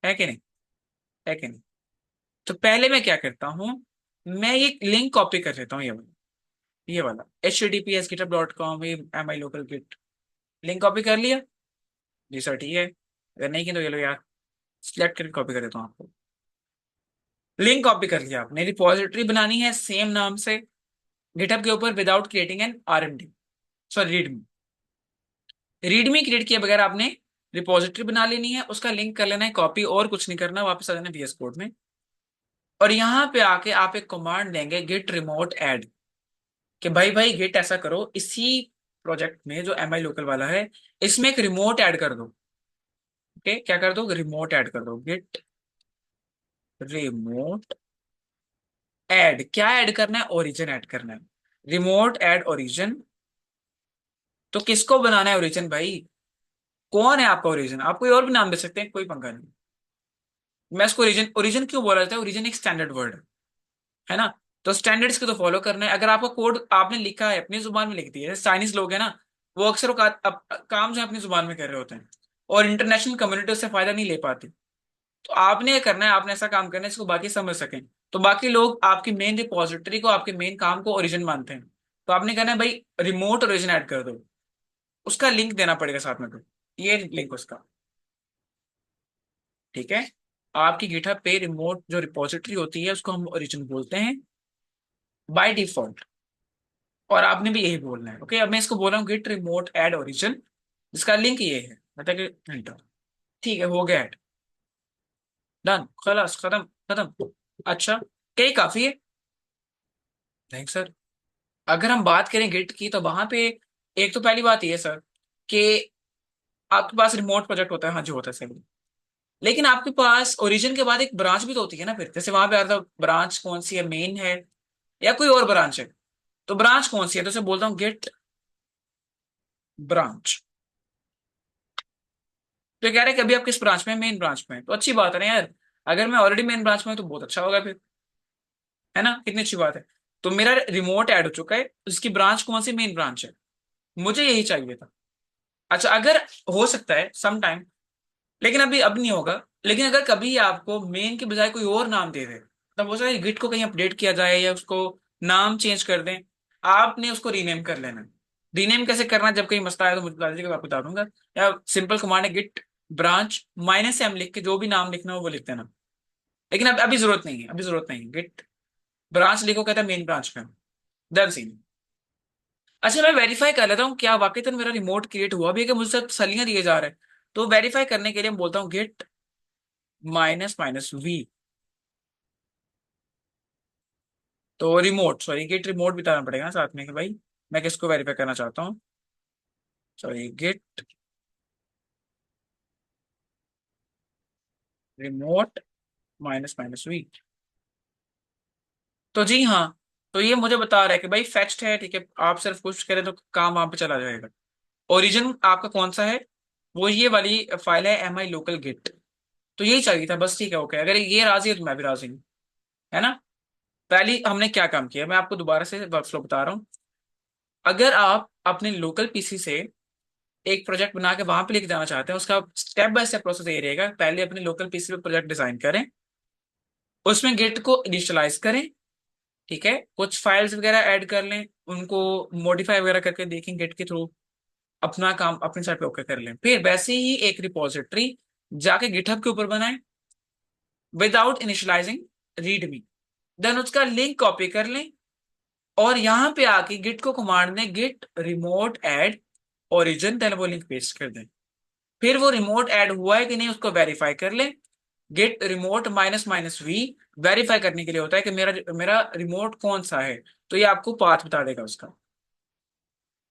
है कि नहीं, है कि नहीं। तो पहले मैं क्या करता हूँ, मैं ये लिंक कॉपी कर लेता हूँ, ये वाला https://github.com, M I local Git, link copy कर लिया, जी सर ठीक है, अगर नहीं की तो ये लो यार, सिलेक्ट करके कॉपी कर देता हूँ आपको। लिंक कॉपी कर लिया आपने, रिपॉजिटरी बनानी है सेम नाम से गिटहब के ऊपर without creating an RMD, sorry readme, readme create किए बगैर आपने रिपॉजिटरी बना लेनी है, उसका लिंक कर लेना है कॉपी, और कुछ नहीं करना, वापस आ जाना VS कोड में। और यहाँ पे आके आप एक कमांड देंगे, गेट रिमोट ऐड, कि भाई भाई गिट ऐसा करो, इसी प्रोजेक्ट में जो एम आई लोकल वाला है, इसमें एक रिमोट ऐड कर दो। ओके, क्या कर दो, रिमोट ऐड कर दो, गिट रिमोट ऐड। क्या ऐड करना है, ओरिजिन ऐड करना है। Remote add origin. तो किसको बनाना है ओरिजिन भाई? कौन है आपका ओरिजिन? आप कोई और भी नाम दे सकते हैं, कोई पंगा नहीं। मैं इसको ओरिजिन, ओरिजिन क्यों बोला जाता है? ओरिजिन एक स्टैंडर्ड वर्ड है ना। तो स्टैंडर्ड्स को तो फॉलो करना है। अगर आपका कोड आपने लिखा है अपनी जुबान में लिख दिया है, चाइनीज लोग हैं ना, वो अक्सर काम जो है अपनी जुबान में कर रहे होते हैं, और इंटरनेशनल कम्युनिटी उससे फायदा नहीं ले पाती। तो आपने ये करना है, आपने ऐसा काम करना है इसको बाकी समझ सकें। तो बाकी लोग आपकी मेन रिपोजिटरी को, आपके मेन काम को ओरिजिन मानते हैं। तो आपने कहना है भाई रिमोट ओरिजिन ऐड कर दो, उसका लिंक देना पड़ेगा साथ में। तो ये लिंक उसका, ठीक है। आपकी गिटहब पे रिमोट जो रिपोजिटरी होती है उसको हम ओरिजिन बोलते हैं बाय डिफॉल्ट। और आपने भी यही बोलना है। ओके, अब मैं इसको बोल रहा हूँ गिट रिमोट ऐड ओरिजिन, जिसका लिंक ये है, मतलब कि एंटर। ठीक है, हो गया ऐड, डन, खलास, खत्म खत्म। अच्छा, क्या ये काफी है? नहीं सर। अगर हम बात करें गिट की, तो वहां पे एक तो पहली बात ये है सर कि आपके पास रिमोट प्रोजेक्ट होता है, हाँ जो होता है सही, लेकिन आपके पास ओरिजिन के बाद एक ब्रांच भी तो होती है ना। फिर जैसे वहां पे आता, ब्रांच कौन सी है, मेन है या कोई और ब्रांच है? तो ब्रांच कौन सी है? तो उसे बोलता हूँ गेट ब्रांच। तो ये कह रहे हैं कि अभी आप किस ब्रांच में, मेन ब्रांच में हैं। तो अच्छी बात है ना यार, अगर मैं ऑलरेडी मेन ब्रांच में हूं तो बहुत अच्छा होगा फिर, है ना, कितनी अच्छी बात है। तो मेरा रिमोट ऐड हो चुका है, उसकी ब्रांच कौन सी, मेन ब्रांच है। मुझे यही चाहिए था। अच्छा, अगर हो सकता है सम टाइम, लेकिन अभी अब नहीं होगा, लेकिन अगर कभी आपको मेन के बजाय कोई और नाम दे दे, तब हो सकता है गिट को कहीं अपडेट किया जाए या उसको नाम चेंज कर दें, आपने उसको रीनेम कर लेना। रीनेम कैसे करना, जब कहीं मसला आया तो मुझे बता दीजिएगा, मैं आपको बता दूंगा। या सिंपल कमांड है गिट ब्रांच माइनस एम लिख के जो भी नाम लिखना हो वो लिख देना। लेकिन अब अभी जरूरत नहीं है, अभी जरूरत नहीं है। गिट ब्रांच लिखो, कहता है मेन ब्रांच में, डन सीन। अच्छा, मैं वेरीफाई कर लेता हूँ क्या वाकई तो मेरा रिमोट क्रिएट हुआ भी है कि मुझसे सलियां दिए जा रहे हैं। तो वेरीफाई करने के लिए मैं बोलता हूँ गेट माइनस माइनस वी। तो रिमोट, सॉरी गेट रिमोट बताना पड़ेगा ना साथ में कि भाई मैं किसको वेरीफाई करना चाहता हूँ। Sorry, git remote minus minus V. तो जी हाँ, तो ये मुझे बता रहा है कि भाई फेच्ड है, ठीक है, आप सिर्फ कुछ करें तो काम वहां पे चला जाएगा। ओरिजिन आपका कौन सा है? वो ये वाली फाइल है एम आई लोकल गिट। तो यही चाहिए था बस, ठीक है, ओके। अगर ये राजी है तो मैं भी राजी हूँ, है ना। पहले हमने क्या काम किया, मैं आपको दोबारा से वर्कफ्लो बता रहा हूँ। अगर आप अपने लोकल पीसी से एक प्रोजेक्ट बना के वहां पे लेके जाना चाहते हैं, उसका स्टेप बाय स्टेप प्रोसेस ये रहेगा। पहले अपने लोकल पीसी पे प्रोजेक्ट डिजाइन करें, उसमें गिट को इनिशियलाइज करें, ठीक है, कुछ फाइल्स वगैरह ऐड कर लें, उनको मॉडिफाई वगैरह करके देखें गिट के थ्रू, अपना काम अपनी साइड पे ओके कर लें। फिर वैसे ही एक रिपोजिटरी जाके गिटहब के ऊपर बनाएं विदाउट इनिशियलाइजिंग रीडमी, देन उसका लिंक कॉपी कर लें, और यहां पे आके गिट को कमांड दें git remote add origin, then वो लिंक पेस्ट कर दें। फिर वो रिमोट ऐड हुआ है कि नहीं उसको वेरीफाई कर लें। Git remote minus minus V verify करने के लिए होता है कि मेरा मेरा रिमोट कौन सा है। तो ये आपको पाथ बता देगा उसका।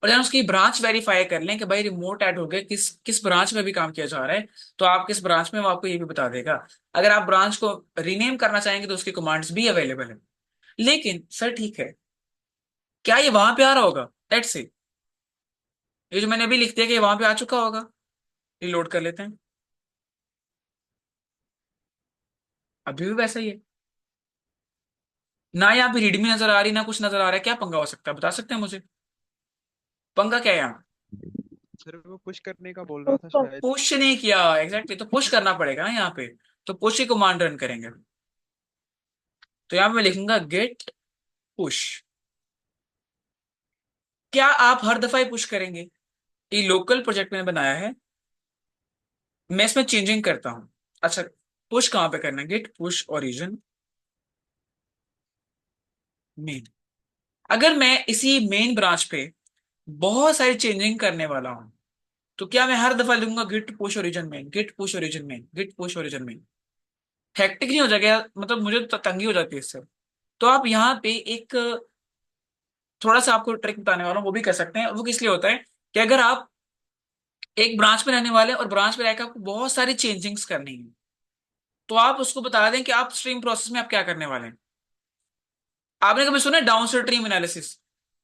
और जब उसकी ब्रांच वेरीफाई कर लें कि भाई रिमोट ऐड हो गया, किस किस ब्रांच में भी काम किया जा रहा है, तो आप किस ब्रांच में, वो आपको ये भी बता देगा। अगर आप ब्रांच को रीनेम करना चाहेंगे तो उसकी कमांड्स भी अवेलेबल है। लेकिन सर ठीक है, क्या ये वहां पे आ रहा होगा? लेट्स से ये जो मैंने अभी लिख दिया कि ये वहां पे आ चुका होगा। रिलोड कर लेते हैं, अभी भी वैसा ही है ना। यहाँ पे रीडमी नजर आ रही, ना कुछ नजर आ रहा है। क्या पंगा हो सकता है, बता सकते हैं मुझे? पंगा क्या है यहाँ? सर वो पुश करने का बोल रहा था शायद। पुश नहीं किया, एग्जैक्टली, तो पुश करना पड़ेगा ना यहाँ पे। तो पुश ही कमांड रन करेंगे। तो यहाँ पे मैं लिखूंगा गेट पुश। क्या आप हर दफा ही पुश करेंगे? ये लोकल प्रोजेक्ट मैंने बनाया है, मैं इसमें चेंजिंग करता हूँ। अच्छा, पुश कहाँ पे करना है? Git push origin main. अगर मैं इसी मेन ब्रांच पे बहुत सारी चेंजिंग करने वाला हूं, तो क्या मैं हर दफा लूंगा git push origin main, git push origin main, git push origin main? Hectic नहीं हो जाएगा? मतलब मुझे तो तंगी हो जाती है इससे। तो आप यहाँ पे एक थोड़ा सा आपको ट्रिक बताने वाला हूँ, वो भी कर सकते हैं। वो किस लिए होता है कि अगर आप एक ब्रांच में रहने वाले हैं और ब्रांच में रहकर आपको बहुत सारी चेंजिंग्स करनी है, तो आप उसको बता दें कि आप स्ट्रीम प्रोसेस में आप क्या करने वाले हैं। आपने कभी सुना है डाउन स्ट्रीम एनालिसिस?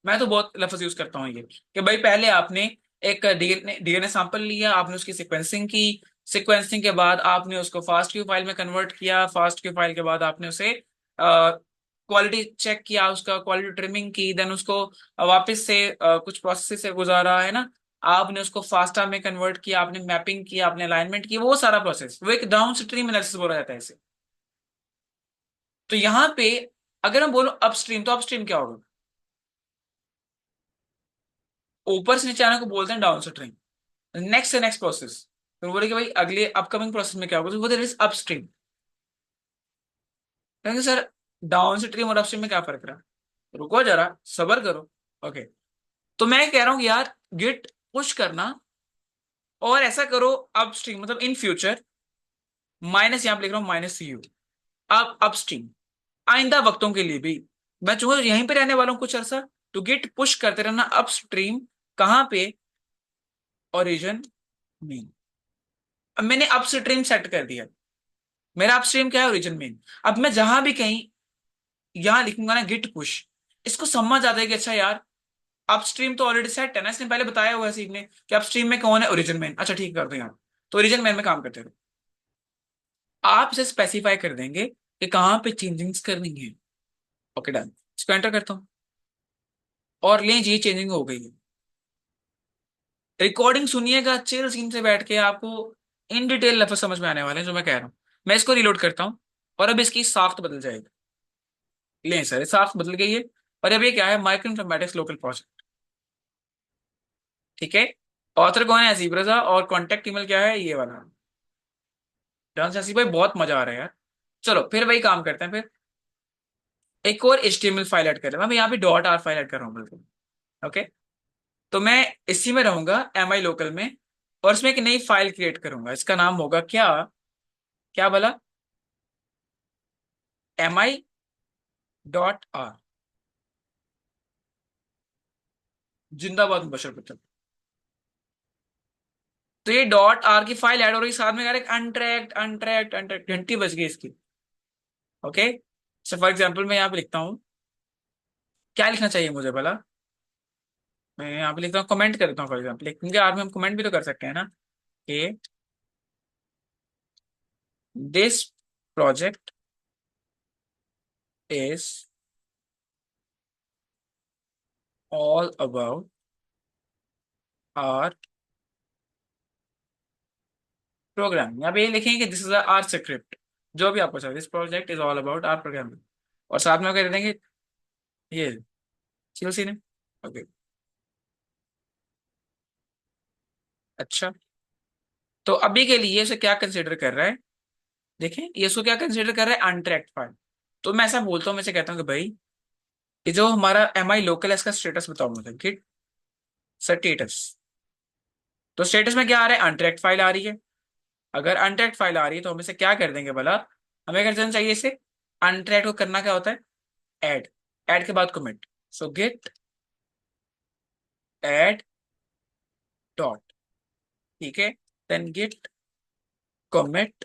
मैं तो बहुत लफ्ज यूज करता हूँ ये, कि भाई पहले आपने एक डीएनए सैंपल लिया, आपने उसकी सिक्वेंसिंग की, सिक्वेंसिंग के बाद आपने उसको फास्ट क्यू फाइल में कन्वर्ट किया, फास्ट क्यू फाइल के बाद आपने उसे क्वालिटी चेक किया, उसका क्वालिटी ट्रिमिंग की, देन उसको वापस से कुछ प्रोसेस से गुजारा है ना, आपने उसको फास्टा में कन्वर्ट किया, आपने मैपिंग किया, आपने अलाइनमेंट की, वो सारा प्रोसेस वो एक डाउन स्ट्रीम एनालिसिस बोला जाता है इसे। तो यहाँ पे अगर हम बोलो अपस्ट्रीम, तो अपस्ट्रीम क्या होगा? ऊपर से नीचे आने को बोलते हैं डाउन स्ट्रीम। नेक्स्ट से नेक्स्ट प्रोसेस, फिर बोले कि भाई अगले अपकमिंग प्रोसेस में क्या होगा, तो वो इज अपस्ट्रीम। कहेंगे सर डाउन स्ट्रीम और अपस्ट्रीम में क्या फर्क रहा? रुको जरा, सबर करो। ओके, तो मैं कह रहा हूँ कि यार गिट पुश करना, और ऐसा करो अपस्ट्रीम मतलब इन फ्यूचर, माइनस यहां पे लिख रहा हूं माइनस यू, अब अपस्ट्रीम आइंदा वक्तों के लिए भी मैं चाहूंगा यहीं पे रहने वाला हूं कुछ अरसा, तो गिट पुश करते रहना अपस्ट्रीम। कहां पे? Origin main. अब मैंने अपस्ट्रीम सेट कर दिया, मेरा अपस्ट्रीम क्या है? Origin main. अब मैं जहां भी कहीं यहां लिखूंगा ना गिट पुश, इसको समझ आता है कि अच्छा यार अपस्ट्रीम तो ऑलरेडी सेट है ना, इसने पहले बताया हुआ है सीखने कि अपस्ट्रीम में कौन है, ओरिजिन मेन। अच्छा ठीक कर दो यार, तो ओरिजिन मेन में काम करते रहो। आप इसे स्पेसिफाई कर देंगे कि कहां पे चेंजिंग्स करनी है। ओके डन, इसको एंटर करता हूं, और लें जी चेंजिंग हो गई है। रिकॉर्डिंग सुनिएगा चिल सीन से बैठ के, आपको इन डिटेल लफ्ज समझ में आने वाले हैं जो मैं कह रहा हूं। मैं इसको रिलोड करता हूं, और अब इसकी साख्त बदल जाएगी। लें सर, ये साख्त बदल गई है। और अब ये क्या है? Micro informatics local project. ठीक है, ऑथर कौन है? हसीब रजा, और कॉन्टेक्ट ईमेल क्या है? ये वाला। डन से हसीब भाई, बहुत मजा आ रहा है यार। चलो फिर वही काम करते हैं फिर, एक और HTML फाइल ऐड कर रहे हैं। मैं यहाँ पे डॉट आर फाइल ऐड कर रहा हूँ बिल्कुल। ओके, तो मैं इसी में रहूंगा MI लोकल में, और इसमें एक नई फाइल क्रिएट करूंगा, इसका नाम होगा क्या? क्या बोला? MI.R। जिंदाबाद मुबशर बच्चन। तो ये डॉट आर की फाइल ऐड हो रही, साथ में कह रहे अनट्रैक्ड अनट्रैक्ड अनट्रैक्ड, घंटी बज गई इसकी। ओके, सो फॉर एग्जाम्पल मैं यहाँ पे लिखता हूँ, क्या लिखना चाहिए मुझे भला? मैं यहाँ पे लिखता हूँ, कमेंट करता हूँ फॉर एग्जाम्पल, क्योंकि आर में हम कमेंट भी तो कर सकते हैं ना, कि this project is all about R programming. यहाँ पे ये लिखेंगे कि दिस इज आर स्क्रिप्ट, जो भी आपको चाहिए, this project is all about R programming, और साथ में कर देंगे ये CLC ने। ओके, अच्छा, तो अभी के लिए इसे क्या कंसिडर कर रहा है? देखें ये इसको क्या कंसिडर कर रहा है? अनट्रैक्ड फाइल। तो मैं ऐसा बोलता हूँ, मैं से कहता हूँ कि भाई ये जो हमारा MI लोकल है, इसका स्टेटस बताओ मुझे, गिट स्टेटस। तो स्टेटस में क्या आ रहा है? अनट्रैक्ड फाइल आ रही है। अगर अनट्रैक्ड फाइल आ रही है तो हम इसे क्या कर देंगे भला? हमें कर देना चाहिए इसे, अनट्रैक्ड को करना क्या होता है? ऐड। ऐड के बाद कमिट, सो गिट ऐड डॉट, ठीक है, देन गिट कमिट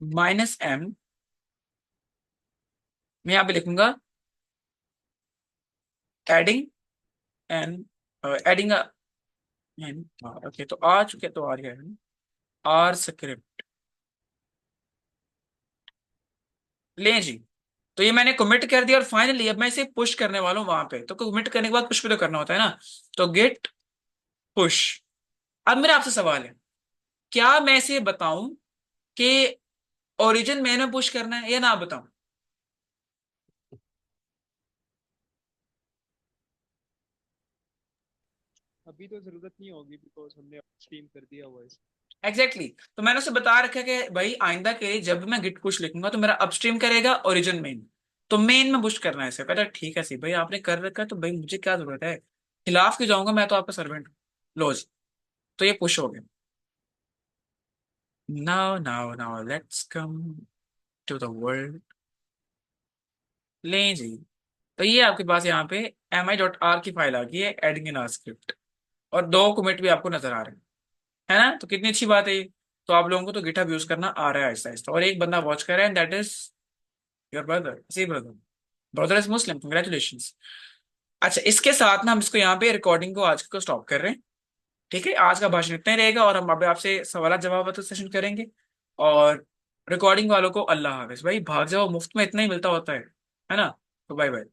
-m। मैं यहाँ पे लिखूंगा adding N, adding N. Okay, तो आ चुके, तो आ गया है आर स्क्रिप्ट। ले जी, तो ये मैंने कमिट कर दिया, और फाइनली अब मैं इसे पुश करने वाला हूँ वहां पे। तो कमिट करने के बाद पुश भी तो करना होता है ना, तो गेट पुश। अब मेरा आपसे सवाल है, क्या मैं इसे बताऊं कि ओरिजिन मैंने पुश करना है, या ना बताऊं? अभी तो जरूरत नहीं होगी बिकॉज हमने स्ट्रीम कर दिया हुआ है। Exactly exactly. तो मैंने उसे बता रखा है कि भाई आइंदा के लिए जब मैं गिट पुश लिखूंगा तो मेरा अपस्ट्रीम करेगा ओरिजिन मेन, तो मेन में पुश करना है इसे। कहता ठीक है सी भाई, आपने कर रखा है तो भाई मुझे क्या जरूरत है, खिलाफ क्यों जाऊंगा, मैं तो आपका सर्वेंट हूँ। लो जी, तो ये पुश हो गया। Now let's come to the world. लें जी, तो ये आपके पास यहाँ पे mi.r की फाइल आ गई है एडिंग इन आर स्क्रिप्ट, और दो कमिट भी आपको नजर आ रहे हैं, है ना? तो कितनी अच्छी बात है ये। तो आप लोगों को तो गिटहब यूज करना आ रहा है आहिस्ता आहिस्ता, और एक बंदा वॉच कर रहा है, that is your brother, see brother, brother is Muslim, congratulation. अच्छा, इसके साथ ना हम इसको यहाँ पे रिकॉर्डिंग को आज को स्टॉप कर रहे हैं। ठीक है, आज का भाषण इतना ही रहेगा, और हम अभी आपसे सवाल जवाब तो सेशन करेंगे। और रिकॉर्डिंग वालों को अल्लाह हाफिज भाई, भाग जाओ, मुफ्त में इतना ही मिलता होता है ना? तो बाय बाय।